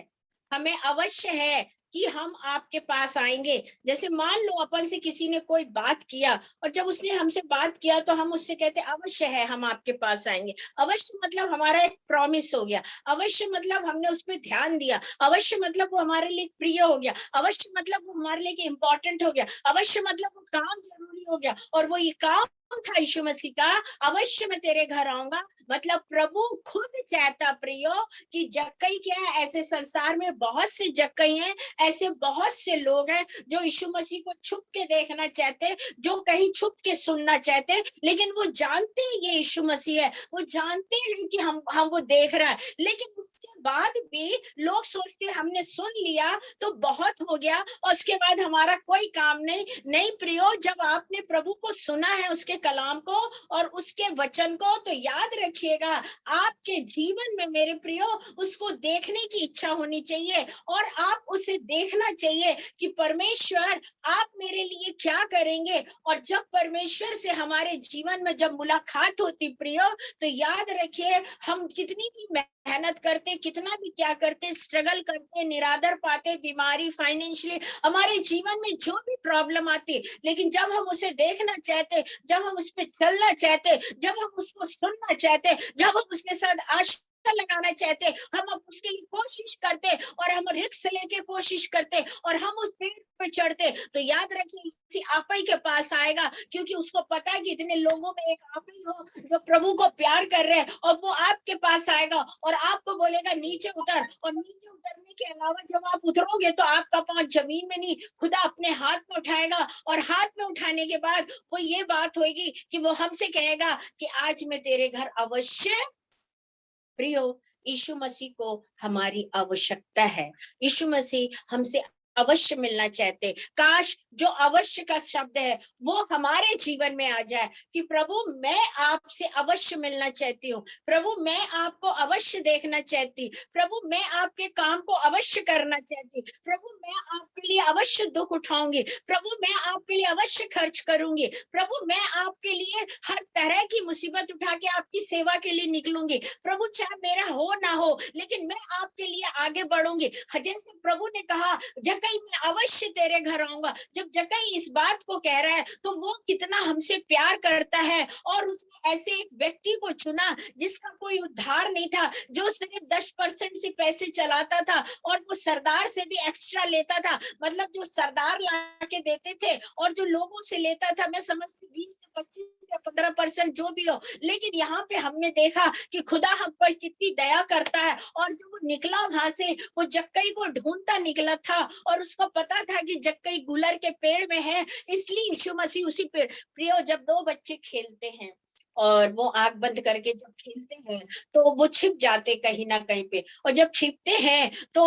हमें अवश्य है कि हम आपके पास आएंगे, जैसे मान लो अपन से किसी ने कोई बात किया और जब उसने हमसे बात किया तो हम उससे कहते अवश्य है हम आपके पास आएंगे। अवश्य मतलब हमारा एक प्रॉमिस हो गया, अवश्य मतलब हमने उस पर ध्यान दिया, अवश्य मतलब वो हमारे लिए प्रिय हो गया, अवश्य मतलब वो हमारे लिए इम्पोर्टेंट हो गया, अवश्य मतलब वो काम जरूरी हो गया। और वो ये काम था यीशु मसीह का, अवश्य मैं तेरे घर आऊंगा। मतलब प्रभु खुद चाहता प्रियो कि जक्कई क्या है, ऐसे संसार में बहुत से जक्कई हैं, ऐसे बहुत से लोग हैं जो यीशु मसीह को छुप के देखना चाहते, जो कहीं छुप के सुनना चाहते, लेकिन वो जानते हैं ये यीशु मसीह है, वो जानते हैं कि हम वो देख रहा है, लेकिन उसके बाद भी लोग सोचते हमने सुन लिया तो बहुत हो गया और उसके बाद हमारा कोई काम नहीं प्रियो। जब आपने प्रभु को सुना है, उसके कलाम को और उसके वचन को, तो याद रखिएगा आपके जीवन में मेरे प्रियो उसको देखने की इच्छा होनी चाहिए और आप उसे देखना चाहिए कि परमेश्वर आप मेरे लिए क्या करेंगे। और जब परमेश्वर से हमारे जीवन में जब मुलाकात होती प्रियो, तो याद रखिए हम कितनी भी मेहनत करते, कितना भी क्या करते, स्ट्रगल करते, निरादर पाते, बीमारी, फाइनेंशियली हमारे जीवन में जो भी प्रॉब्लम आती, लेकिन जब हम उसे देखना चाहते, जब हम उस पर चलना चाहते, जब हम उसको सुनना चाहते, जब हम उसके साथ आशा लगाना चाहते, हम उसके लिए कोशिश करते और हम रिस्क लेके कोशिश करते और हम उस पेड़ पे चढ़ते, तो याद रखिए इसी आप ही के पास आएगा, क्योंकि उसको पता है कि इतने लोगों में एक आप ही हो जो प्रभु को प्यार कर रहे हैं, और वो आपके पास आएगा और आपको बोलेगा नीचे उतर। और नीचे उतरने के अलावा जब आप उतरोगे तो आपका पांव जमीन में नहीं, खुदा अपने हाथ में उठाएगा, और हाथ में उठाने के बाद वो ये बात होगी कि वो हमसे कहेगा कि आज मैं तेरे घर अवश्य। प्रियो, यीशु मसीह को हमारी आवश्यकता है, यीशु मसीह हमसे अवश्य मिलना चाहते। काश जो अवश्य का शब्द है वो हमारे जीवन में आ जाए कि प्रभु मैं आपसे अवश्य मिलना चाहती हूँ, प्रभु मैं आपको अवश्य देखना चाहती, प्रभु मैं आपके काम को अवश्य करना चाहती, प्रभु मैं आपके लिए अवश्य दुख उठाऊंगी, प्रभु मैं आपके लिए अवश्य खर्च करूंगी, प्रभु मैं आपके लिए हर तरह की मुसीबत उठा के आपकी सेवा के लिए निकलूंगी, प्रभु चाहे मेरा हो ना हो लेकिन मैं आपके लिए आगे बढ़ूंगी। जैसे प्रभु ने कहा जक्कई मैं अवश्य तेरे घर आऊंगा। जब जक्कई इस बात को कह रहा है तो वो कितना हमसे प्यार करता है, और उसने ऐसे एक व्यक्ति को चुना जिसका कोई उद्धार नहीं था, जो सिर्फ 10% से पैसे चलाता था और वो सरदार से भी एक्स्ट्रा लेता था। मतलब जो सरदार ला के देते थे और जो लोगों से लेता था, मैं समझती 20 से 25 या 15% जो भी हो, लेकिन यहाँ पे हमने देखा कि खुदा हम पर कितनी दया करता है। और जो वो निकला वहां से, वो जक्कई को ढूंढता निकला था, और उसको पता था कि जक्कई गुलर के पेड़ में है, इसलिए यीशु मसीह उसी पेड़। प्रियो, जब दो बच्चे खेलते हैं और वो आंख बंद करके जब खेलते हैं तो वो छिप जाते कहीं ना कहीं पे, और जब छिपते हैं तो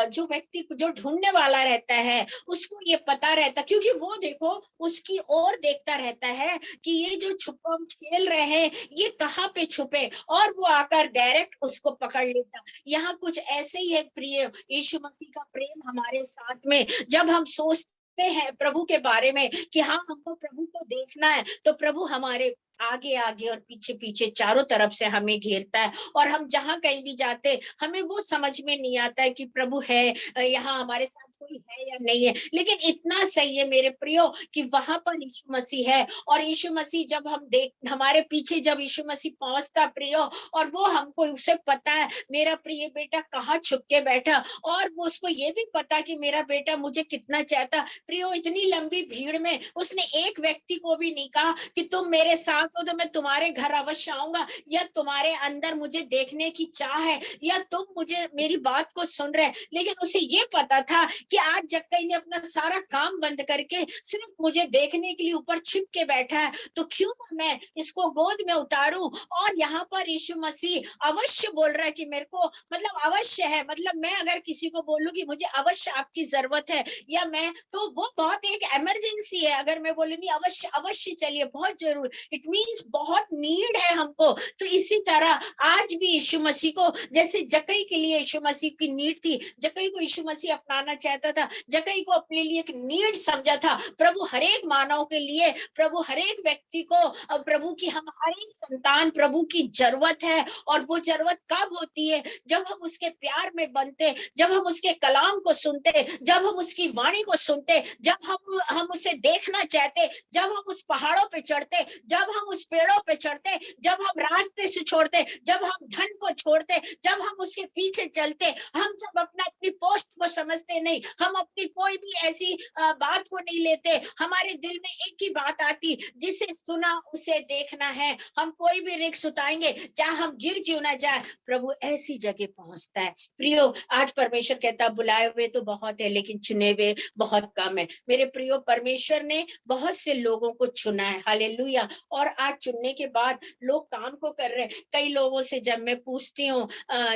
जो व्यक्ति जो ढूंढने वाला रहता है उसको ये पता रहता, क्योंकि वो देखो उसकी ओर देखता रहता है कि ये जो छुपा हम खेल रहे हैं ये कहाँ पे छुपे, और वो आकर डायरेक्ट उसको पकड़ लेता। यहाँ कुछ ऐसे ही है प्रिय, यीशु मसीह का प्रेम हमारे साथ में। जब हम सोचते हैं प्रभु के बारे में कि हाँ हमको प्रभु को देखना है, तो प्रभु हमारे आगे आगे और पीछे पीछे चारों तरफ से हमें घेरता है, और हम जहां कहीं भी जाते हमें वो समझ में नहीं आता है कि प्रभु है यहाँ हमारे साथ कोई है या नहीं है। लेकिन इतना सही है मेरे प्रियो कि वहां पर यीशु मसीह है, और यीशु मसीह जब हम देख हमारे पीछे जब यीशु मसीह पहुंचता प्रियो, और वो हमको उसे पता है मेरा प्रिय बेटा कहाँ छुप के बैठा, और वो उसको ये भी पता कि मेरा बेटा मुझे कितना चाहता। प्रियो, इतनी लंबी भीड़ में उसने एक व्यक्ति को भी नहीं कहा कि तुम मेरे साथ हो तो मैं तुम्हारे घर अवश्य आऊंगा, या तुम्हारे अंदर मुझे देखने की चाह है, या तुम मुझे मेरी बात को सुन रहे। लेकिन उसे ये पता था कि आज जक्कई ने अपना सारा काम बंद करके सिर्फ मुझे देखने के लिए ऊपर छिप के बैठा है, तो क्यों ना मैं इसको गोद में उतारूं। और यहाँ पर यीशु मसीह अवश्य बोल रहा है कि मेरे को मतलब अवश्य है, मतलब मैं अगर किसी को बोलूं कि मुझे अवश्य आपकी जरूरत है, या मैं तो वो बहुत एक इमरजेंसी है, अगर मैं बोलूंगी अवश्य अवश्य चलिए बहुत जरूर, इट मीन्स बहुत नीड है हमको। तो इसी तरह आज भी यीशु मसीह को, जैसे जक्कई के लिए यीशु मसीह की नीड थी, जक्कई को यीशु मसीह अपनाना चाहता था, जक्कई को अपने लिए एक नीड समझा था। प्रभु हर एक मानव के लिए, प्रभु हर एक व्यक्ति को, प्रभु की हम हर एक संतान प्रभु की जरूरत है। और वो जरूरत कब होती है? जब हम उसके प्यार में बनते, जब हम उसके कलाम को सुनते, जब हम उसकी वाणी को सुनते, जब हम उसे देखना चाहते, जब हम उस पहाड़ों पे चढ़ते, जब हम उस पेड़ों पे चढ़ते, जब हम रास्ते से छोड़ते, जब हम धन को छोड़ते, जब हम उसके पीछे चलते, हम जब अपनी पोस्ट को समझते नहीं, हम अपनी कोई भी ऐसी बात को नहीं लेते, हमारे दिल में एक ही बात आती, जिसे सुना उसे देखना है, हम कोई भी रिस्क उठाएंगे चाहे हम गिर क्यों ना जाए, प्रभु ऐसी जगह पहुंचता है। प्रियो, आज परमेश्वर कहता बुलाए हुए तो बहुत है लेकिन चुने हुए बहुत कम है। मेरे प्रियो, परमेश्वर ने बहुत से लोगों को चुना है, हालेलुया। और आज चुनने के बाद लोग काम को कर रहे हैं। कई लोगों से जब मैं पूछती हूँ,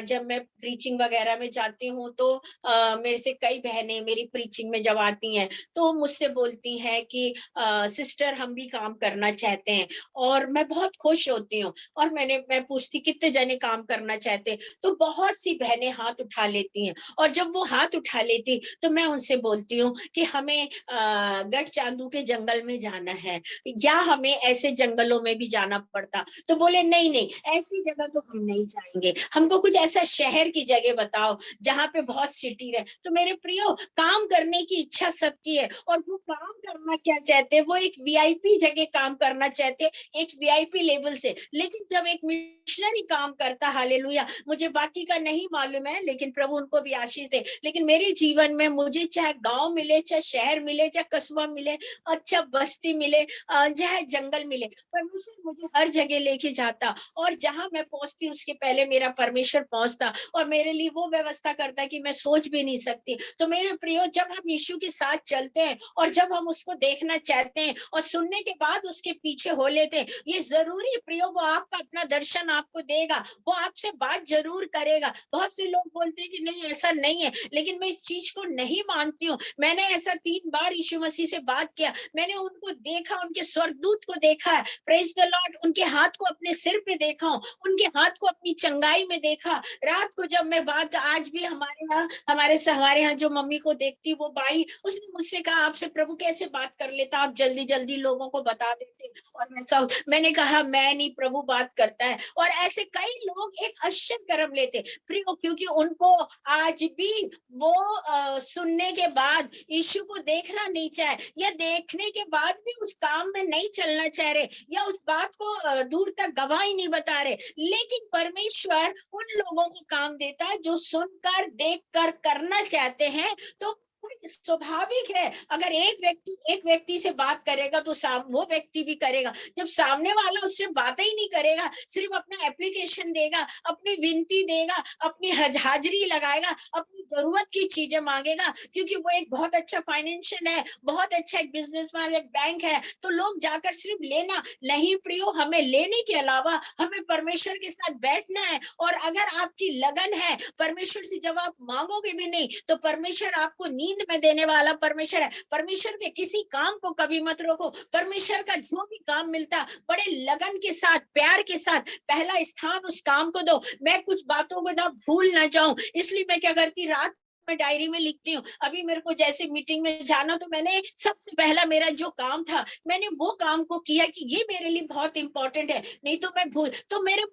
जब मैं प्रीचिंग वगैरह में जाती हूँ, तो मेरे से कई बहनें मेरी प्रीचिंग में जब आती हैं तो मुझसे बोलती हैं कि सिस्टर हम भी काम करना चाहते हैं, और मैं बहुत खुश होती हूँ। और मैं पूछती कितने जने काम करना चाहते, तो बहुत सी बहनें हाथ उठा लेती हैं। और जब वो हाथ उठा लेती तो मैं उनसे बोलती हूँ कि हमें गढ़ चांदू के जंगल में जाना है, या हमें ऐसे जंगलों में भी जाना पड़ता। तो बोले नहीं नहीं, ऐसी जगह तो हम नहीं जाएंगे, हमको कुछ ऐसा शहर की जगह बताओ जहाँ पे बहुत सिटी रहे। तो मेरे प्रियो, काम करने की इच्छा सबकी है, और वो काम करना क्या चाहते हैं, वो एक वीआईपी जगह काम करना चाहते, एक वीआईपी लेवल से। लेकिन जब एक मिशनरी काम करता, हालेलुया, मुझे बाकी का नहीं मालूम है, लेकिन प्रभु उनको भी आशीष दे, लेकिन मेरे जीवन में मुझे चाहे गांव मिले, चाहे शहर मिले, चाहे कस्बा मिले, अच्छा बस्ती मिले, चाहे जंगल मिले, परमेश्वर मुझे हर जगह लेके जाता, और जहां मैं पहुंचती उसके पहले मेरा परमेश्वर पहुंचता, और मेरे लिए वो व्यवस्था करता कि मैं सोच भी नहीं सकती। तो मेरे प्रियो, जब हम यीशु के साथ चलते हैं, और जब हम उसको देखना चाहते हैं, और सुनने के बाद उसके पीछे हो लेते हैं, ये जरूरी प्रियो, वो आपका अपना दर्शन आपको देगा, वो आपसे बात जरूर करेगा। बहुत से लोग बोलते हैं कि नहीं ऐसा नहीं है, लेकिन मैं इस चीज को नहीं मानती हूँ। मैंने ऐसा 3 बार यीशु मसीह से बात किया, मैंने उनको देखा, उनके स्वर्गदूत को देखा है, प्रेज द लॉर्ड, उनके हाथ को अपने सिर पे देखा हूं, उनके हाथ को अपनी चंगाई में देखा। रात को जब मैं बात, आज भी हमारे यहाँ जो मम्मी को देखती, वो भाई, उसने मुझसे कहा आपसे प्रभु कैसे बात कर लेता, आप जल्दी जल्दी लोगों को बता देते और वैसा। मैंने कहा मैं नहीं, प्रभु बात करता है। और ऐसे कई लोग एक आश्चर्य कर्म लेते फ्री, क्योंकि उनको आज भी वो सुनने के बाद यीशु को देखना नहीं चाहे, या देखने के बाद भी उस काम में नहीं चलना चाह रहे, या उस बात को दूर तक गवाही नहीं बता रहे। लेकिन परमेश्वर उन लोगों को काम देता है जो सुनकर देखकर करना चाहते हैं। तो स्वाभाविक है, अगर एक व्यक्ति से बात करेगा तो वो व्यक्ति भी करेगा। जब सामने वाला उससे बात ही नहीं करेगा, सिर्फ अपना एप्लीकेशन देगा, अपनी विनती देगा, अपनी हाजिरी लगाएगा, अपनी जरूरत की चीजें मांगेगा, क्योंकि वो एक बहुत अच्छा फाइनेंशियल है, बहुत अच्छा एक बिजनेसमैन, एक बैंक है, तो लोग जाकर सिर्फ लेना नहीं प्रियो, हमें लेने के अलावा हमें परमेश्वर के साथ बैठना है। और अगर आपकी लगन है परमेश्वर से, जब आप मांगोगे भी नहीं तो परमेश्वर आपको नींद में देने वाला परमेश्वर है। परमेश्वर के किसी काम को कभी मत रोको। परमेश्वर का जो भी काम मिलता बड़े लगन के साथ, प्यार के साथ पहला स्थान उस काम को दो। मैं कुछ बातों को ना भूल ना जाऊं, इसलिए मैं क्या करती, रात में डायरी में लिखती हूँ। अभी मेरे को जैसे मीटिंग में जाना, तो मैंने सबसे पहला मेरा जो काम था, मैंने वो काम को किया कि ये मेरे लिए बहुत इंपॉर्टेंट है, नहीं तो मैं भूल। तो मेरे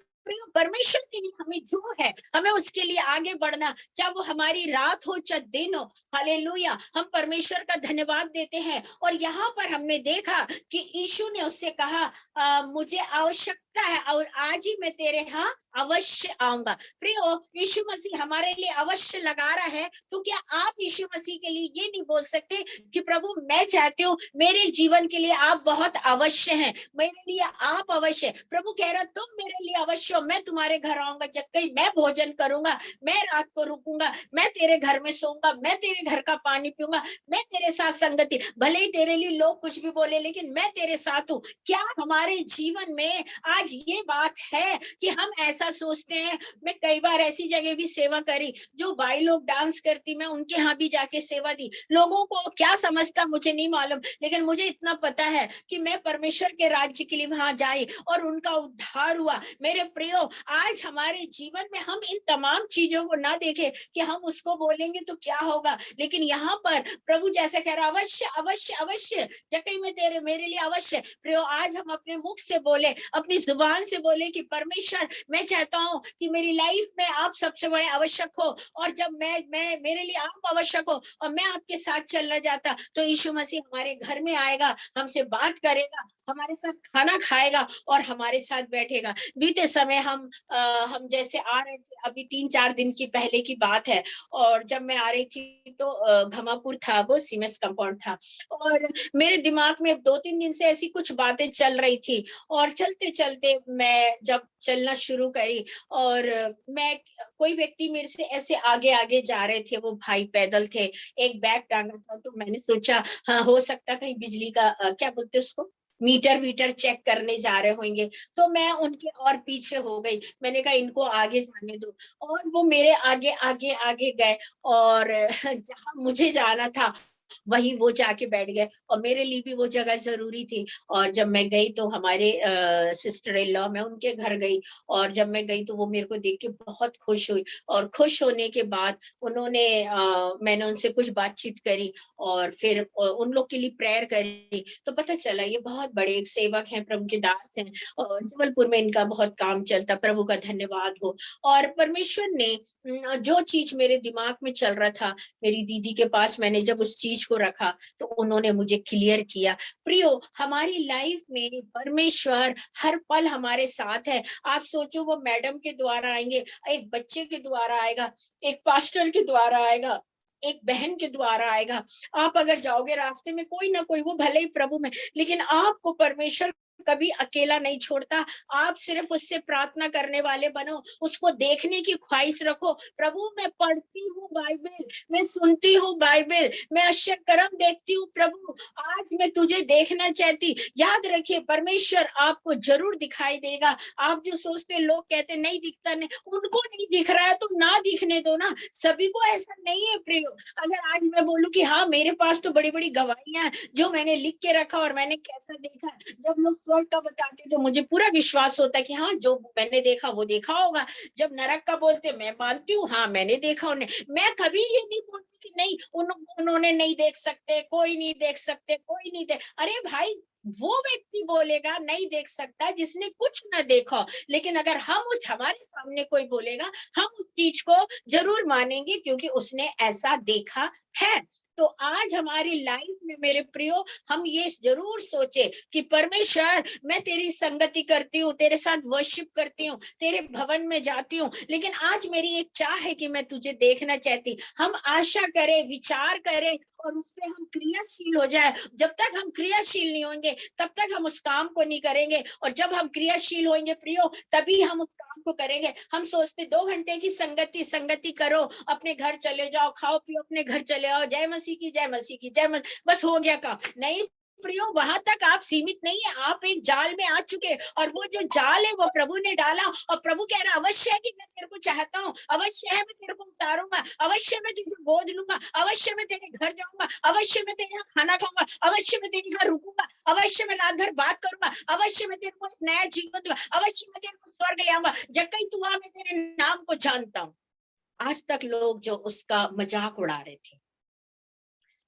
परमेश्वर के लिए हमें जो है, हमें उसके लिए आगे बढ़ना, चाहे वो हमारी रात हो चाहे दिन हो। हालेलुया, हम परमेश्वर का धन्यवाद देते हैं। और यहाँ पर हमने देखा कि यीशु ने उससे कहा मुझे आवश्यकता है और आज ही मैं तेरे यहाँ अवश्य आऊंगा। प्रियो, यीशु मसीह हमारे लिए अवश्य लगा रहा है, तो क्या आप यीशु मसीह के लिए ये नहीं बोल सकते कि प्रभु मैं चाहती हूँ मेरे जीवन के लिए आप बहुत अवश्य हैं, मेरे लिए आप अवश्य। प्रभु कह रहा तुम मेरे लिए अवश्य हो, मैं तुम्हारे घर आऊंगा, जब कहीं मैं भोजन करूंगा, मैं रात को रुकूंगा, मैं तेरे घर में सोऊंगा, मैं तेरे घर का पानी पीऊंगा, मैं तेरे साथ संगति, भले ही तेरे लिए लोग कुछ भी बोले लेकिन मैं तेरे साथ हूँ। क्या हमारे जीवन में आज ये बात है कि हम ऐसा सोचते हैं? मैं कई बार ऐसी जगह भी सेवा करी, जो भाई लोग डांस करती, मैं उनके यहाँ भी जाके सेवा दी। लोगों को क्या समझता मुझे नहीं मालूम, लेकिन मुझे इतना पता है कि मैं परमेश्वर के राज्य के लिए वहां जाई और उनका उद्धार हुआ। मेरे प्रियो, आज हमारे जीवन में हम इन तमाम चीजों को ना देखें कि हम उसको बोलेंगे तो क्या होगा, लेकिन यहाँ पर प्रभु जैसे कह रहा अवश्य अवश्य अवश्य, जबकि मैं तेरे मेरे लिए अवश्य। प्रियो, आज हम अपने मुख से बोले, अपनी जुबान से बोले कि परमेश्वर मैं चाहता हूँ कि मेरी लाइफ में आप सबसे बड़े आवश्यक हो, और जब मैं मेरे लिए आप आवश्यक हो और मैं आपके साथ चलना चाहता, तो यीशु मसीह हमारे घर में आएगा, हमसे बात करेगा, हमारे साथ खाना खाएगा और हमारे साथ बैठेगा। बीते समय हम जैसे आ रहे थे, अभी 3-4 दिन की पहले की बात है, और जब मैं आ रही थी तो घमापुर था, वो सीमेंस कंपाउंड था, और मेरे दिमाग में 2-3 दिन से ऐसी कुछ बातें चल रही थी। और चलते चलते मैं जब चलना शुरू करी, और मैं कोई व्यक्ति मेरे से ऐसे आगे आगे जा रहे थे, वो भाई पैदल थे, एक बैग टांगा था, तो मैंने सोचा हाँ हो सकता कहीं बिजली का क्या बोलते उसको, मीटर चेक करने जा रहे होंगे। तो मैं उनके और पीछे हो गई, मैंने कहा इनको आगे जाने दो, और वो मेरे आगे आगे आगे गए, और जहां मुझे जाना था वही वो जाके बैठ गए, और मेरे लिए भी वो जगह जरूरी थी। और जब मैं गई तो हमारे सिस्टर इन लॉ, मैं उनके घर गई, और जब मैं गई तो वो मेरे को देख के बहुत खुश हुई, और खुश होने के बाद उन्होंने मैंने उनसे कुछ बातचीत करी, और फिर उन लोग के लिए प्रेयर करी, तो पता चला ये बहुत बड़े एक सेवक हैं, प्रभु के दास हैं, और जबलपुर में इनका बहुत काम चलता, प्रभु का धन्यवाद हो। और परमेश्वर ने जो चीज मेरे दिमाग में चल रहा था, मेरी दीदी के पास मैंने जब उस चीज को रखा तो उन्होंने मुझे क्लियर किया। प्रियो, हमारी लाइफ में परमेश्वर हर पल हमारे साथ है। आप सोचो, वो मैडम के द्वारा आएंगे, एक बच्चे के द्वारा आएगा, एक पास्टर के द्वारा आएगा, एक बहन के द्वारा आएगा। आप अगर जाओगे रास्ते में कोई ना कोई, वो भले ही प्रभु में, लेकिन आपको परमेश्वर कभी अकेला नहीं छोड़ता। आप सिर्फ उससे प्रार्थना करने वाले बनो, उसको देखने की ख्वाहिश रखो। प्रभु मैं पढ़ती हूँ बाइबल, मैं सुनती हूँ बाइबल, मैं आश्चर्य कर्म देखती हूँ, प्रभु आज मैं तुझे देखना चाहती। याद रखिए, परमेश्वर आपको जरूर दिखाई देगा। आप जो सोचते लोग कहते नहीं दिखता, नहीं, उनको नहीं दिख रहा है तो ना दिखने दो ना, सभी को ऐसा नहीं है प्रियो। अगर आज मैं बोलूं कि हाँ मेरे पास तो बड़ी बड़ी गवाहियां हैं जो मैंने लिख के रखा और मैंने कैसा देखा, जब लोग स्वर्ग का बताते तो मुझे पूरा विश्वास होता है कि हाँ, जो मैंने देखा वो देखा होगा। जब नरक का बोलते मैं मानती हूँ, हाँ मैंने देखा उन्हें। मैं कभी ये नहीं बोलती कि नहीं उन्होंने नहीं देख सकते, कोई नहीं देख सकते, कोई नहीं देख। अरे भाई, वो व्यक्ति बोलेगा नहीं देख सकता जिसने कुछ ना देखा हो। लेकिन अगर हमारे सामने कोई बोलेगा, हम उस चीज को जरूर मानेंगे क्योंकि उसने ऐसा देखा है। तो आज हमारी लाइफ में मेरे प्रियो, हम ये जरूर सोचे कि परमेश्वर, मैं तेरी संगति करती हूँ, तेरे साथ वर्शिप करती हूँ, तेरे भवन में जाती हूँ, लेकिन आज मेरी एक चाह है कि मैं तुझे देखना चाहती। हम आशा करें, विचार करें और उस पर हम क्रियाशील हो जाए। जब तक हम क्रियाशील नहीं होंगे तब तक हम उस काम को नहीं करेंगे, और जब हम क्रियाशील होंगे प्रियो, तभी हम उस काम को करेंगे। हम सोचते 2 घंटे की संगति करो, अपने घर चले जाओ, खाओ पियो, अपने घर चले आओ, जय मसीह की, जय मसीह की, जय मसीह, बस हो गया काम। नहीं प्रियो, वहां तक आप सीमित नहीं है, आप एक जाल में आ चुके, और वो जो जाल है वो प्रभु ने डाला, और प्रभु कह रहा अवश्य है कि मैं तेरे को चाहता हूँ, अवश्य है मैं तेरे को उतारूंगा, अवश्य मैं तुझे गोद लूंगा, अवश्य मैं तेरे घर जाऊंगा, अवश्य मैं तेरे यहाँ खाना खाऊंगा, अवश्य मैं तेरे यहाँ रुकूंगा, अवश्य मैं रात भर बात करूंगा, अवश्य मैं तेरे को एक नया जीवन दूंगा, अवश्य मैं तेरे को स्वर्ग ले आऊंगा, जब कहीं तू आ, मैं तेरे नाम को जानता हूँ। आज तक लोग जो उसका मजाक उड़ा रहे थे,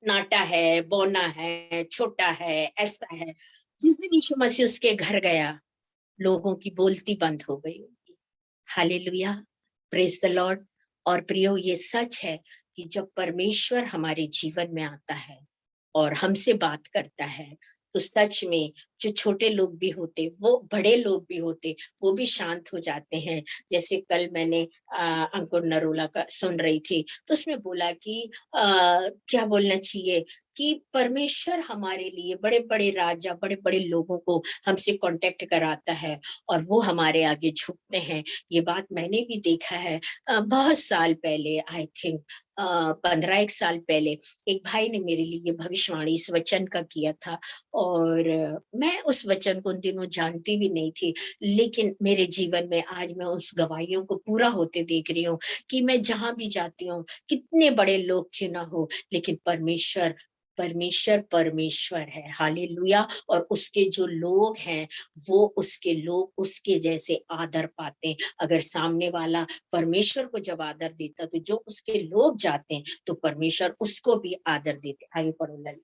नाटा है, बोना है, छोटा है, ऐसा है, जिस दिन यीशु मसीह उसके घर गया, लोगों की बोलती बंद हो गई। Hallelujah, praise the Lord. और प्रियो, ये सच है कि जब परमेश्वर हमारे जीवन में आता है और हमसे बात करता है, तो सच में जो छोटे लोग भी होते, वो बड़े लोग भी होते, वो भी शांत हो जाते हैं। जैसे कल मैंने अंकुर नरोला का सुन रही थी, तो उसमें बोला कि क्या बोलना चाहिए कि परमेश्वर हमारे लिए बड़े बड़े राजा, बड़े बड़े लोगों को हमसे कांटेक्ट कराता है और वो हमारे आगे झुकते हैं। ये बात मैंने भी देखा है। बहुत साल पहले, आई थिंक 15 साल पहले, एक भाई ने मेरे लिए भविष्यवाणी इस वचन का किया था, और मैं उस वचन को उन दिनों जानती भी नहीं थी, लेकिन मेरे जीवन में आज मैं उस गवाहियों को पूरा होते देख रही हूँ कि मैं जहां भी जाती हूँ, कितने बड़े लोग क्यों ना हो, लेकिन परमेश्वर परमेश्वर परमेश्वर है। हालेलुया। और उसके जो लोग हैं, वो उसके लोग उसके जैसे आदर पाते हैं। अगर सामने वाला परमेश्वर को जब आदर देता, तो जो उसके लोग जाते हैं तो परमेश्वर उसको भी आदर देते। आगे पढ़ो ललित।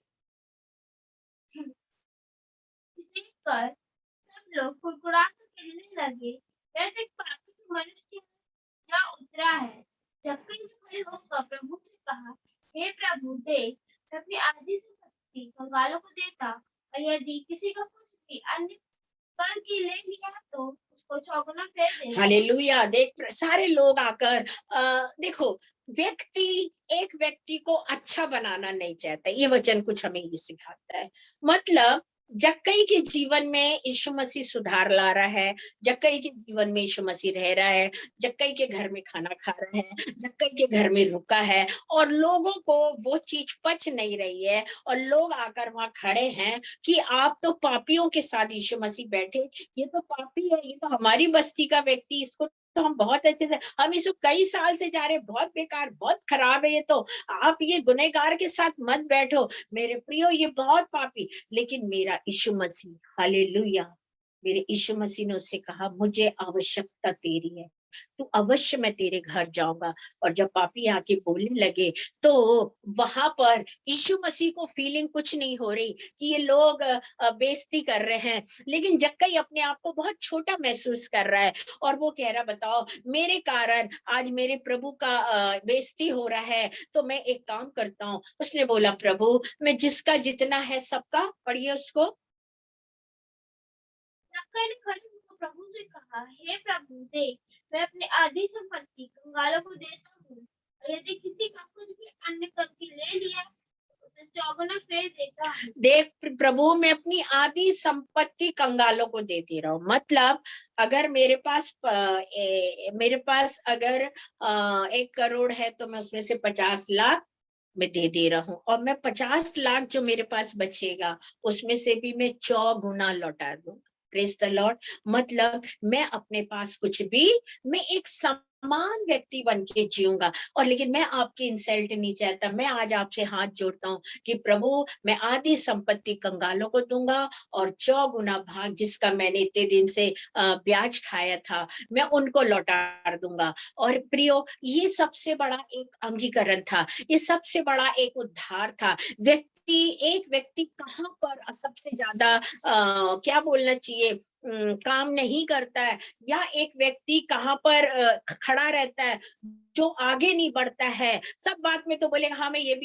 देखकर सब लोग कुड़कुड़ाकर कहने लगे, यह तो एक पापी मनुष्य जा उतरा है। जब कई खड़े होकर प्रभु से कहा, हे प्रभु देख, मैं अपनी आधी संपत्ति कंगालों को देता, और यदि किसी का कुछ भी अन्य कर के ले लिया तो उसको चौगुना फेर देता। हालेलुया। देख, सारे लोग आकर देखो, व्यक्ति एक व्यक्ति को अच्छा बनाना नहीं चाहता। ये वचन कुछ हमें ये सिखाता है। मतलब जक्कई के जीवन में यीशु मसीह सुधार ला रहा है, जक्कई के जीवन में यीशु मसीह रह रहा है, जक्कई के घर में खाना खा रहा है, जक्कई के घर में रुका है, और लोगों को वो चीज पच नहीं रही है, और लोग आकर वहां खड़े हैं कि आप तो पापियों के साथ यीशु मसीह बैठे, ये तो पापी है, ये तो हमारी बस्ती का व्यक्ति, इसको तो हम बहुत अच्छे से, हम इसको कई साल से जा रहे, बहुत बेकार, बहुत खराब है ये तो, आप ये गुनहगार के साथ मत बैठो। मेरे प्रियो, ये बहुत पापी, लेकिन मेरा यीशु मसीह, हालेलुया, मेरे यीशु मसीह ने उससे कहा, मुझे आवश्यकता तेरी है, तो अवश्य मैं तेरे घर जाऊंगा। और जब पापी आके बोलने लगे, तो वहां पर यीशु मसीह को फीलिंग कुछ नहीं हो रही कि ये लोग बेइज्जती कर रहे हैं, लेकिन जक्कई अपने आप को बहुत छोटा महसूस कर रहा है, और वो कह रहा, बताओ मेरे कारण आज मेरे प्रभु का बेइज्जती हो रहा है, तो मैं एक काम करता हूँ। उसने बोला, प्रभु, मैं जिसका जितना है सबका, पढ़िए उसको। जक्कई ने खड़े होकर प्रभु से कहा, हे प्रभु देख, मैं अपनी आधी संपत्ति कंगालों को देता हूँ, और यदि किसी का कुछ भी अन्य करके ले लिया तो उसे चौगुना फेर देता हूँ। देख प्रभु, मैं अपनी आधी संपत्ति कंगालों को दे दे रहा हूँ। मतलब अगर मेरे पास अगर 1 करोड़ है, तो मैं उसमें से 50 लाख मैं दे रहा हूँ, और मैं 50 लाख जो मेरे पास बचेगा, उसमें से भी मैं 4 गुना लौटा दूंगा। Praise the Lord. मतलब मैं अपने पास कुछ भी, मैं एक समान व्यक्ति बन के जीऊंगा। और लेकिन मैं आपकी इंसल्ट नहीं चाहता। मैं आज आपसे हाथ जोड़ता हूँ कि प्रभु, मैं आधी संपत्ति कंगालों को दूंगा और 4 गुना भाग जिसका मैंने इतने दिन से ब्याज खाया था, मैं उनको लौटा दूंगा। और प्रियो, ये सबसे बड़ा एक अंगीकरण था, ये सबसे बड़ा एक उद्धार था। एक व्यक्ति कहाँ पर सबसे ज्यादा क्या बोलना चाहिए, काम नहीं करता है, या एक व्यक्ति कहाँ पर खड़ा रहता है, जो आगे नहीं बढ़ता है। सब बात में तो बोलेगा हाँ मैं ये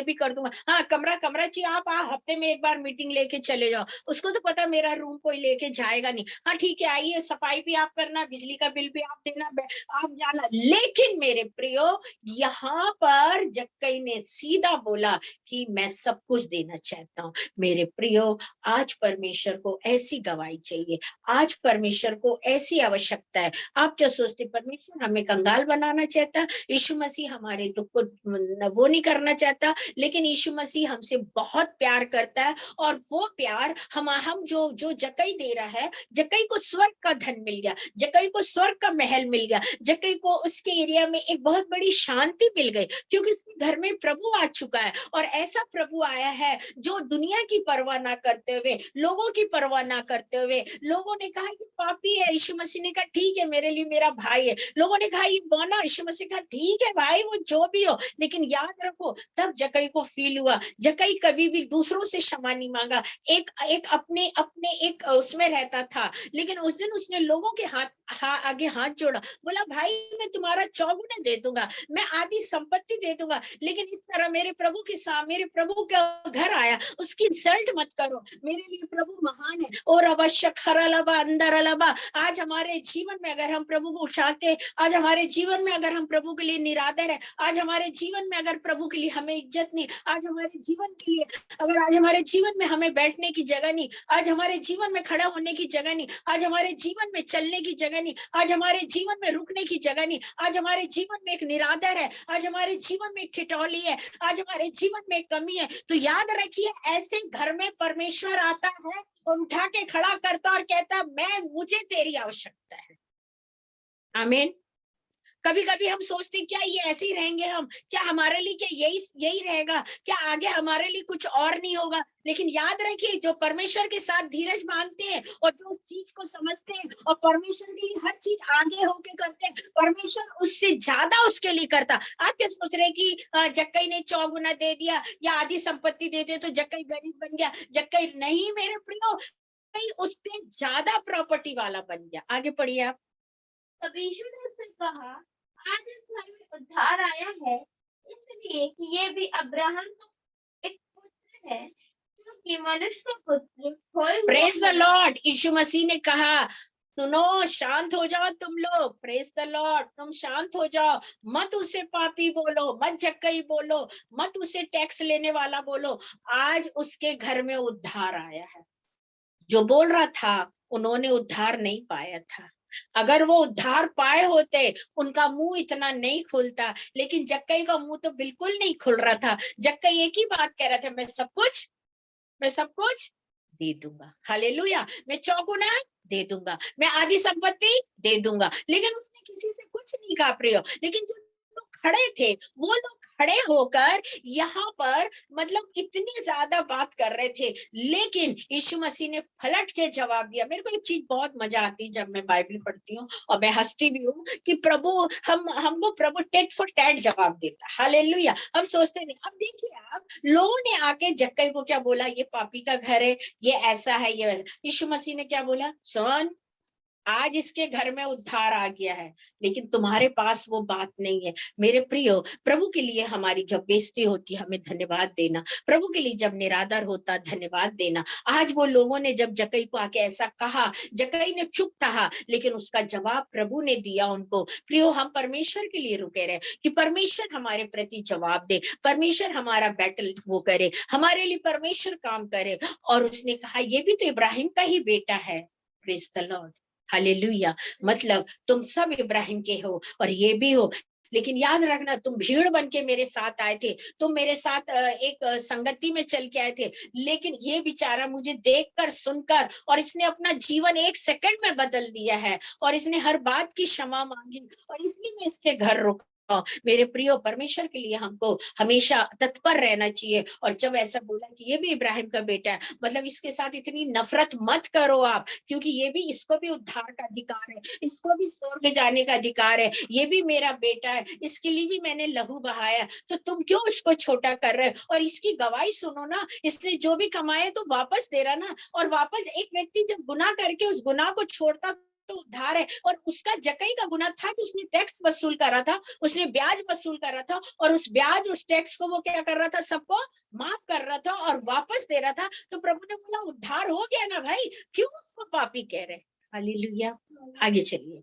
भी कर दूंगा। हाँ, कमरा चाहिए, आप हफ्ते में एक बार मीटिंग लेके चले जाओ। उसको तो पता मेरा रूम कोई लेके जाएगा नहीं। हाँ ठीक है, आइए, सफाई भी आप करना, बिजली का बिल भी आप देना, आप जाना। लेकिन मेरे प्रियो, यहाँ पर जक्कई ने सीधा बोला कि मैं सब कुछ देना चाहता हूँ। मेरे प्रियो, आज परमेश्वर को ऐसी गवाही चाहिए, आज परमेश्वर को ऐसी आवश्यकता है। आप क्या सोचते, परमेश्वर हमें कंगाल बनाना चाहता? यीशु मसीह हमारे दुख को वो नहीं करना चाहता, लेकिन यीशु मसीह हमसे बहुत प्यार करता है। और वो प्यार हम जो जक्कई दे रहा है, जक्कई को स्वर्ग का धन मिल गया, जक्कई को स्वर्ग का महल मिल गया, जक्कई को उसके एरिया में एक बहुत बड़ी शांति मिल गई, क्योंकि उसके घर में प्रभु आ चुका है। और ऐसा प्रभु आया है जो दुनिया की परवाह ना करते हुए, लोगों की परवाह ना करते हुए, लोगों ने कहा कि पापी है, यीशु मसीह ने कहा ठीक है, मेरे लिए मेरा भाई है। लोगों ने कहा ये बौना, यीशु मसीह कहा ठीक है भाई, वो जो भी हो। लेकिन याद रखो, तब जक्कई को फील हुआ, जक्कई कभी भी दूसरों से क्षमा नहीं मांगा, एक अपने अपने एक उसमें रहता था। लेकिन उस दिन उसने लोगों के आगे हाथ जोड़ा, बोला भाई मैं तुम्हारा 4 गुना दे दूंगा, मैं आधी संपत्ति दे दूंगा, लेकिन इस तरह मेरे प्रभु के सामने, मेरे प्रभु के घर आया, उसकी इंसल्ट मत करो। मेरे लिए प्रभु महान है। और अवश्य खरलबा अंदर अलबा, आज हमारे जीवन में अगर हम प्रभु को उछालते, आज हमारे जीवन में अगर हम प्रभु के लिए निरादर है, आज हमारे जीवन में अगर प्रभु के लिए हमें इज्जत नहीं, आज हमारे जीवन के लिए अगर आज हमारे जीवन में हमें बैठने की जगह नहीं, आज हमारे जीवन में खड़ा होने की जगह नहीं, आज हमारे जीवन में चलने की जगह नहीं, आज हमारे जीवन में रुकने की जगह नहीं, आज हमारे जीवन में एक निरादर है, आज हमारे जीवन में एक ठिठौली है, आज हमारे जीवन में कमी है, तो याद रखिए, ऐसे घर में परमेश्वर आता है और उठा के खड़ा करता और कहता मुझे तेरी आवश्यकता है। आमीन। कभी कभी हम सोचते क्या ये ऐसे ही रहेंगे, हम क्या हमारे लिए क्या यही रहेगा, क्या आगे हमारे लिए कुछ और नहीं होगा? लेकिन याद रखिए, जो परमेश्वर के साथ धीरज बांधते हैं और जो उस चीज को समझते हैं और परमेश्वर के लिए हर चीज आगे होके करते हैं, परमेश्वर उससे ज्यादा उसके लिए करता। आप क्या सोच रहे कि जक्कई ने 4 गुना दे दिया या आधी संपत्ति दे दिया तो जक्कई गरीब बन गया? जक्कई नहीं मेरे प्रियो, उससे ज्यादा प्रॉपर्टी वाला बन गया। आगे पढ़िए आप। तब यीशु ने उससे कहा, आज इस घर में उद्धार आया है, इसलिए कि ये भी अब्राहम का एक पुत्र है, क्योंकि मनुष्य का पुत्र खोए हुए प्रेज द लॉर्ड। यीशु मसीह ने कहा, सुनो, शांत हो जाओ तुम लोग। प्रेज द लॉर्ड, तुम शांत हो जाओ, मत उसे पापी बोलो, मत जक्कई बोलो, मत उसे टैक्स लेने वाला बोलो। आज उसके घर में उद्धार आया है। जो बोल रहा था उन्होंने उद्धार नहीं पाया था। अगर वो उद्धार पाए होते, उनका मुंह इतना नहीं खुलता। लेकिन जक्कई का मुंह तो बिल्कुल नहीं खुल रहा था। जक्कई एक ही बात कह रहा था, मैं सब कुछ दे दूंगा। हालेलुया। मैं 4 गुना दे दूंगा, मैं आधी संपत्ति दे दूंगा। लेकिन उसने किसी से कुछ नहीं कहा प्रियो। लेकिन जो लोग खड़े थे, वो लोग खड़े होकर यहाँ पर मतलब इतनी ज्यादा बात कर रहे थे, लेकिन यीशु मसीह ने पलट के जवाब दिया। मेरे को एक चीज बहुत मजा आती है जब मैं बाइबल पढ़ती हूँ, और मैं हंसती भी हूँ कि प्रभु हमको प्रभु टेट फॉर टैट जवाब देता। हालेलुया। हम सोचते नहीं। अब देखिए आप, लोगों ने आके जक्कई को क्या बोला, ये पापी का घर है, ये ऐसा है, ये वैसा। यीशु मसीह ने क्या बोला, सुन, आज इसके घर में उद्धार आ गया है, लेकिन तुम्हारे पास वो बात नहीं है। मेरे प्रियो, प्रभु के लिए हमारी जब बेइज्जती होती है, हमें धन्यवाद देना। प्रभु के लिए जब निरादर होता, धन्यवाद देना। आज वो लोगों ने जब जक्कई को आके ऐसा कहा, जक्कई ने चुप रहा, लेकिन उसका जवाब प्रभु ने दिया उनको। प्रियो, हम परमेश्वर के लिए रुके रहे कि परमेश्वर हमारे प्रति जवाब दे, परमेश्वर हमारा बैटल वो करे, हमारे लिए परमेश्वर काम करे। और उसने कहा, ये भी तो इब्राहिम का ही बेटा है। Praise the Lord. हालेलुया। मतलब तुम सब इब्राहिम के हो और ये भी हो, लेकिन याद रखना तुम भीड़ बन के मेरे साथ आए थे, तुम मेरे साथ एक संगति में चल के आए थे, लेकिन ये बेचारा मुझे देखकर सुनकर और इसने अपना जीवन 1 सेकंड में बदल दिया है और इसने हर बात की क्षमा मांगी और इसलिए मैं इसके घर रुका। मेरे प्रिय परमेश्वर के लिए हमको हमेशा तत्पर रहना चाहिए। और जब ऐसा बोला कि ये भी इब्राहिम का बेटा है, मतलब इसके साथ इतनी नफरत मत करो आप, क्योंकि ये भी, इसको भी उद्धार का अधिकार है, इसको भी स्वर्ग जाने का अधिकार है, ये भी मेरा बेटा है, इसके लिए भी मैंने लहू बहाया, तो तुम क्यों उसको छोटा कर रहे हो? और इसकी गवाही सुनो ना, इसने जो भी कमाए तो वापस दे रहा ना। और वापस एक व्यक्ति जब गुनाह करके उस गुनाह को छोड़ता तो उद्धार है। और उसका जकई का गुनाह था कि उसने टैक्स वसूल करा था, उसने ब्याज वसूल करा था, और उस ब्याज, उस टैक्स को वो क्या कर रहा था, सबको माफ कर रहा था और वापस दे रहा था। तो प्रभु ने बोला उद्धार हो गया ना भाई, क्यों उसको पापी कह रहे? हालेलुया। आगे चलिए।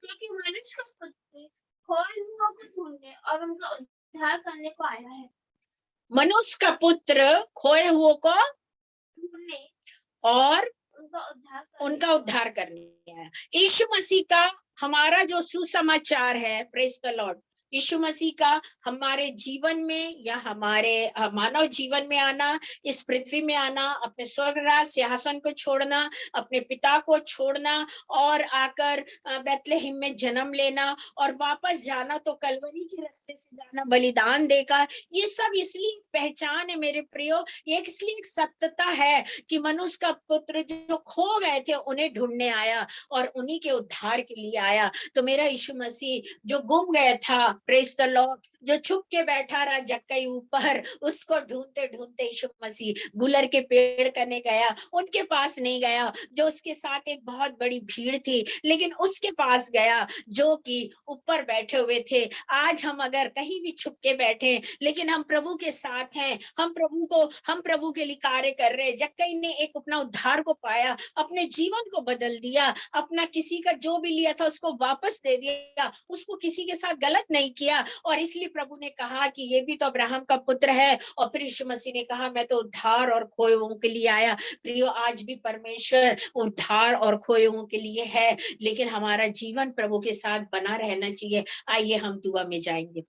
क्योंकि मनुष्य का पुत्र खोए हुओं को ढूंढने और उनका उद्धार करने को आया है। मनुष्य का पुत्र खोए हुओं को ढूंढने और उनका उद्धार करने आया। यीशु मसीह का हमारा जो सुसमाचार है, प्रेज द लॉर्ड, यीशु मसीह का हमारे जीवन में या हमारे मानव जीवन में आना, इस पृथ्वी में आना, अपने स्वर्गराज सिंहासन को छोड़ना, अपने पिता को छोड़ना और आकर बैतलहम में जन्म लेना और वापस जाना, तो कलवरी के रास्ते से जाना, बलिदान देकर, ये सब इसलिए पहचान है मेरे प्रियो, ये इसलिए एक सत्यता है कि मनुष्य का पुत्र जो खो गए थे उन्हें ढूंढने आया और उन्हीं के उद्धार के लिए आया। तो मेरा यीशु मसीह जो गुम गया था, प्रेज द लॉर्ड, जो छुप के बैठा रहा जक्कई ऊपर, उसको ढूंढते ढूंढते यीशु मसीह गुलर के पेड़ कने गया, उनके पास नहीं गया जो उसके साथ एक बहुत बड़ी भीड़ थी, लेकिन उसके पास गया जो कि ऊपर बैठे हुए थे। आज हम अगर कहीं भी छुप के बैठे, लेकिन हम प्रभु के साथ हैं, हम प्रभु के लिए कार्य कर रहे हैं। जक्कई ने एक अपना उद्धार को पाया, अपने जीवन को बदल दिया, अपना किसी का जो भी लिया था उसको वापस दे दिया, उसको किसी के साथ गलत नहीं किया। और इसलिए प्रभु ने कहा कि ये भी तो अब्राहम का पुत्र है। और फिर यीशु मसीह ने कहा मैं तो उद्धार और खोए हुओं के लिए आया। प्रियो, आज भी परमेश्वर उद्धार और खोए हुओं के लिए है, लेकिन हमारा जीवन प्रभु के साथ बना रहना चाहिए। आइए हम दुआ में जाएंगे।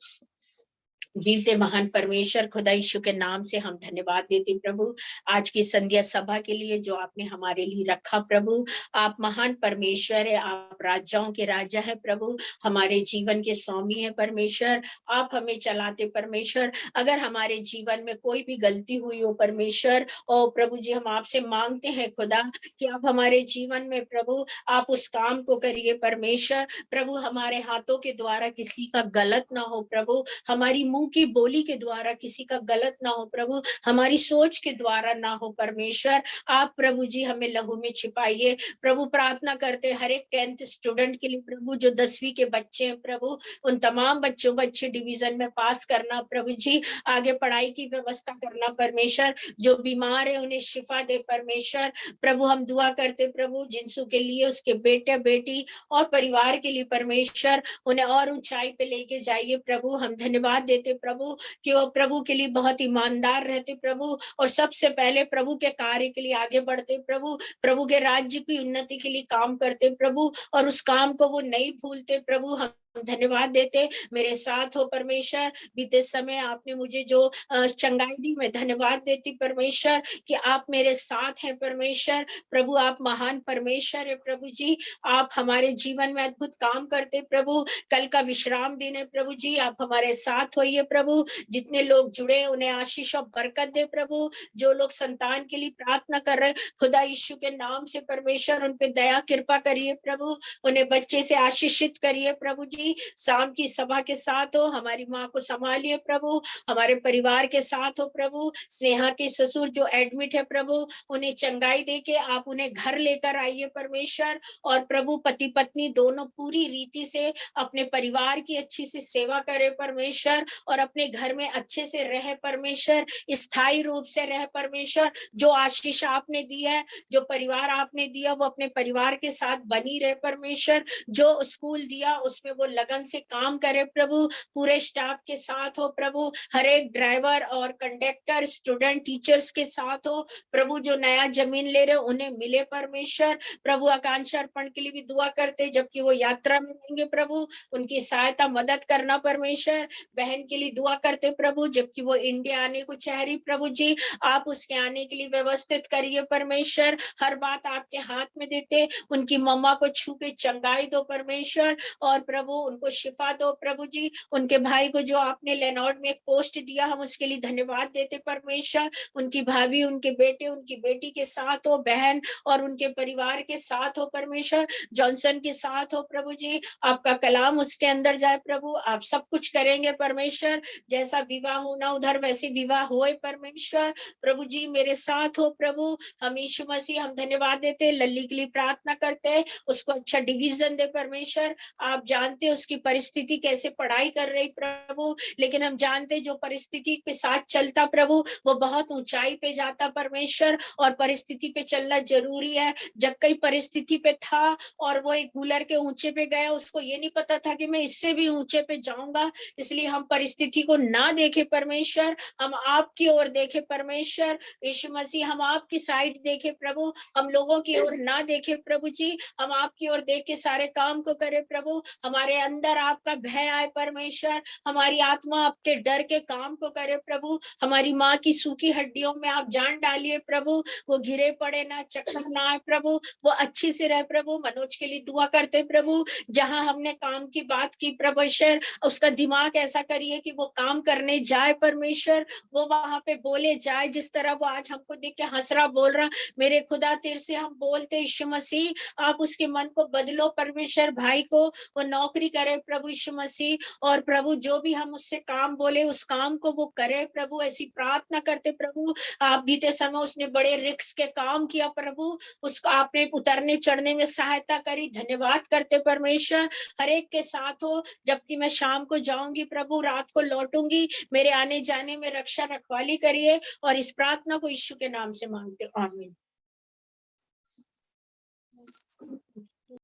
जीवते महान परमेश्वर खुदा यीशु के नाम से हम धन्यवाद देते प्रभु, आज की संध्या सभा के लिए जो आपने हमारे लिए रखा। प्रभु, आप महान परमेश्वर है, आप राजाओं के राजा है प्रभु, हमारे जीवन के स्वामी है परमेश्वर, आप हमें चलाते परमेश्वर। अगर हमारे जीवन में कोई भी गलती हुई हो परमेश्वर, और प्रभु जी हम आपसे मांगते हैं खुदा कि आप हमारे जीवन में प्रभु आप उस काम को करिए परमेश्वर। प्रभु, हमारे हाथों के द्वारा किसी का गलत ना हो प्रभु, हमारी मुंह की बोली के द्वारा किसी का गलत ना हो प्रभु, हमारी सोच के द्वारा ना हो परमेश्वर। आप प्रभु जी हमें लहू में छिपाइए प्रभु। प्रार्थना करते हर एक 10th स्टूडेंट के लिए प्रभु, जो 10वीं के बच्चे हैं प्रभु, उन तमाम बच्चों को अच्छे डिवीजन में पास करना प्रभु जी, आगे पढ़ाई की व्यवस्था करना परमेश्वर। जो बीमार है उन्हें शिफा दे परमेश्वर। प्रभु, हम दुआ करते प्रभु जिनसू के लिए, उसके बेटे बेटी और परिवार के लिए परमेश्वर, उन्हें और ऊंचाई पे लेके जाइए प्रभु। हम धन्यवाद देते प्रभु कि वो प्रभु के लिए बहुत ईमानदार रहते प्रभु, और सबसे पहले प्रभु के कार्य के लिए आगे बढ़ते प्रभु, प्रभु के राज्य की उन्नति के लिए काम करते प्रभु, और उस काम को वो नहीं भूलते प्रभु। हम धन्यवाद देते, मेरे साथ हो परमेश्वर। बीते समय आपने मुझे जो चंगाई दी, मैं धन्यवाद देती परमेश्वर कि आप मेरे साथ हैं परमेश्वर। प्रभु, आप महान परमेश्वर है प्रभु जी, आप हमारे जीवन में अद्भुत काम करते प्रभु। कल का विश्राम दिन है प्रभु जी, आप हमारे साथ होइए प्रभु। जितने लोग जुड़े उन्हें आशीष और बरकत दे प्रभु। जो लोग संतान के लिए प्रार्थना कर रहे, खुदा यीशु के नाम से परमेश्वर उन पे दया कृपा करिए प्रभु, उन्हें बच्चे से आशीषित करिए प्रभु जी। शाम की सभा के साथ हो, हमारी माँ को संभालिए प्रभु, हमारे परिवार के साथ हो प्रभु। स्नेहा के ससुर जो एडमिट है प्रभु, उन्हें चंगाई दे के आप उन्हें घर लेकर आइए परमेश्वर। और प्रभु, पति पत्नी दोनों पूरी रीति से अपने परिवार की अच्छी से सेवा करे परमेश्वर, और अपने घर में अच्छे से रहे परमेश्वर, स्थायी रूप से रहे परमेश्वर। जो आशीष आपने दी है, जो परिवार आपने दिया, वो अपने परिवार के साथ बनी रहे परमेश्वर। जो स्कूल दिया उसमें वो लगन से काम करे प्रभु, पूरे स्टाफ के साथ हो प्रभु, हर एक ड्राइवर और कंडक्टर, स्टूडेंट, टीचर्स के साथ हो प्रभु। जो नया जमीन ले रहे उन्हें मिले परमेश्वर। प्रभु आकांक्षा अर्पण के लिए भी दुआ करते, जबकि वो यात्रा में रहेंगे प्रभु, उनकी सहायता मदद करना परमेश्वर। बहन के लिए दुआ करते प्रभु, जबकि वो इंडिया आने को चाह रही प्रभु जी, आप उसके आने के लिए व्यवस्थित करिए परमेश्वर। हर बात आपके हाथ में देते, उनकी मम्मा को छू के चंगाई दो परमेश्वर, और प्रभु उनको शिफा दो प्रभु जी। उनके भाई को जो आपने लेनॉर्ड में एक पोस्ट दिया, हम उसके लिए धन्यवाद देते परमेश्वर। उनकी भाभी, उनके बेटे, उनकी बेटी के साथ हो, बहन और उनके परिवार के साथ हो परमेश्वर। जॉनसन के साथ हो प्रभु जी, आपका कलाम उसके अंदर जाए प्रभु, आप सब कुछ करेंगे परमेश्वर। जैसा विवाह होना उधर वैसे विवाह होए परमेश्वर। प्रभु जी मेरे साथ हो प्रभु। हम यीशु मसीह हम धन्यवाद देते, लल्ली के लिए प्रार्थना करते हैं, उसको अच्छा डिवीजन दे परमेश्वर। आप जानते उसकी परिस्थिति कैसे पढ़ाई कर रही प्रभु, लेकिन हम जानते जो परिस्थिति के साथ चलता प्रभु, वो बहुत ऊंचाई पे जाता परमेश्वर। और परिस्थिति पे चलना जरूरी है। जब कई परिस्थिति पे था और वो एक गुलर के ऊंचे पे गया, उसको ये नहीं पता था कि मैं इससे भी ऊंचे पे जाऊंगा। इसलिए हम परिस्थिति को ना देखे परमेश्वर, हम आपकी ओर देखे परमेश्वर। यीशु मसीह हम आपकी साइड देखे प्रभु, हम लोगों की ओर ना देखे प्रभु जी, हम आपकी ओर देख के सारे काम को करे प्रभु। हमारे अंदर आपका भय आए परमेश्वर, हमारी आत्मा आपके डर के काम को करे प्रभु। हमारी माँ की सूखी हड्डियों में आप जान डालिए प्रभु, वो गिरे पड़े ना, चक्कर ना आए प्रभु, वो अच्छी से रहे प्रभु। मनोज के लिए दुआ करते प्रभु, जहां हमने काम की बात की परमेश्वर, उसका दिमाग ऐसा करिए कि वो काम करने जाए परमेश्वर, वो वहां पे बोले जाए जिस तरह वो आज हमको देख के हंस रहा, बोल रहा। मेरे खुदा तेरे से हम बोलते यीशु मसीह, आप उसके मन को बदलो परमेश्वर, भाई को वो नौकरी करे प्रभु यीशु मसीह। और प्रभु जो भी हम उससे काम बोले उस काम को वो करे प्रभु, ऐसी प्रार्थना करते प्रभु। आप बीते समय उसने बड़े रिस्क के काम किया प्रभु, उसको आपने उतरने चढ़ने में सहायता करी, धन्यवाद करते परमेश्वर। हर एक के साथ हो, जबकि मैं शाम को जाऊंगी प्रभु, रात को लौटूंगी, मेरे आने जाने में रक्षा रखवाली करिए। और इस प्रार्थना को यीशु के नाम से मांगते, आमीन।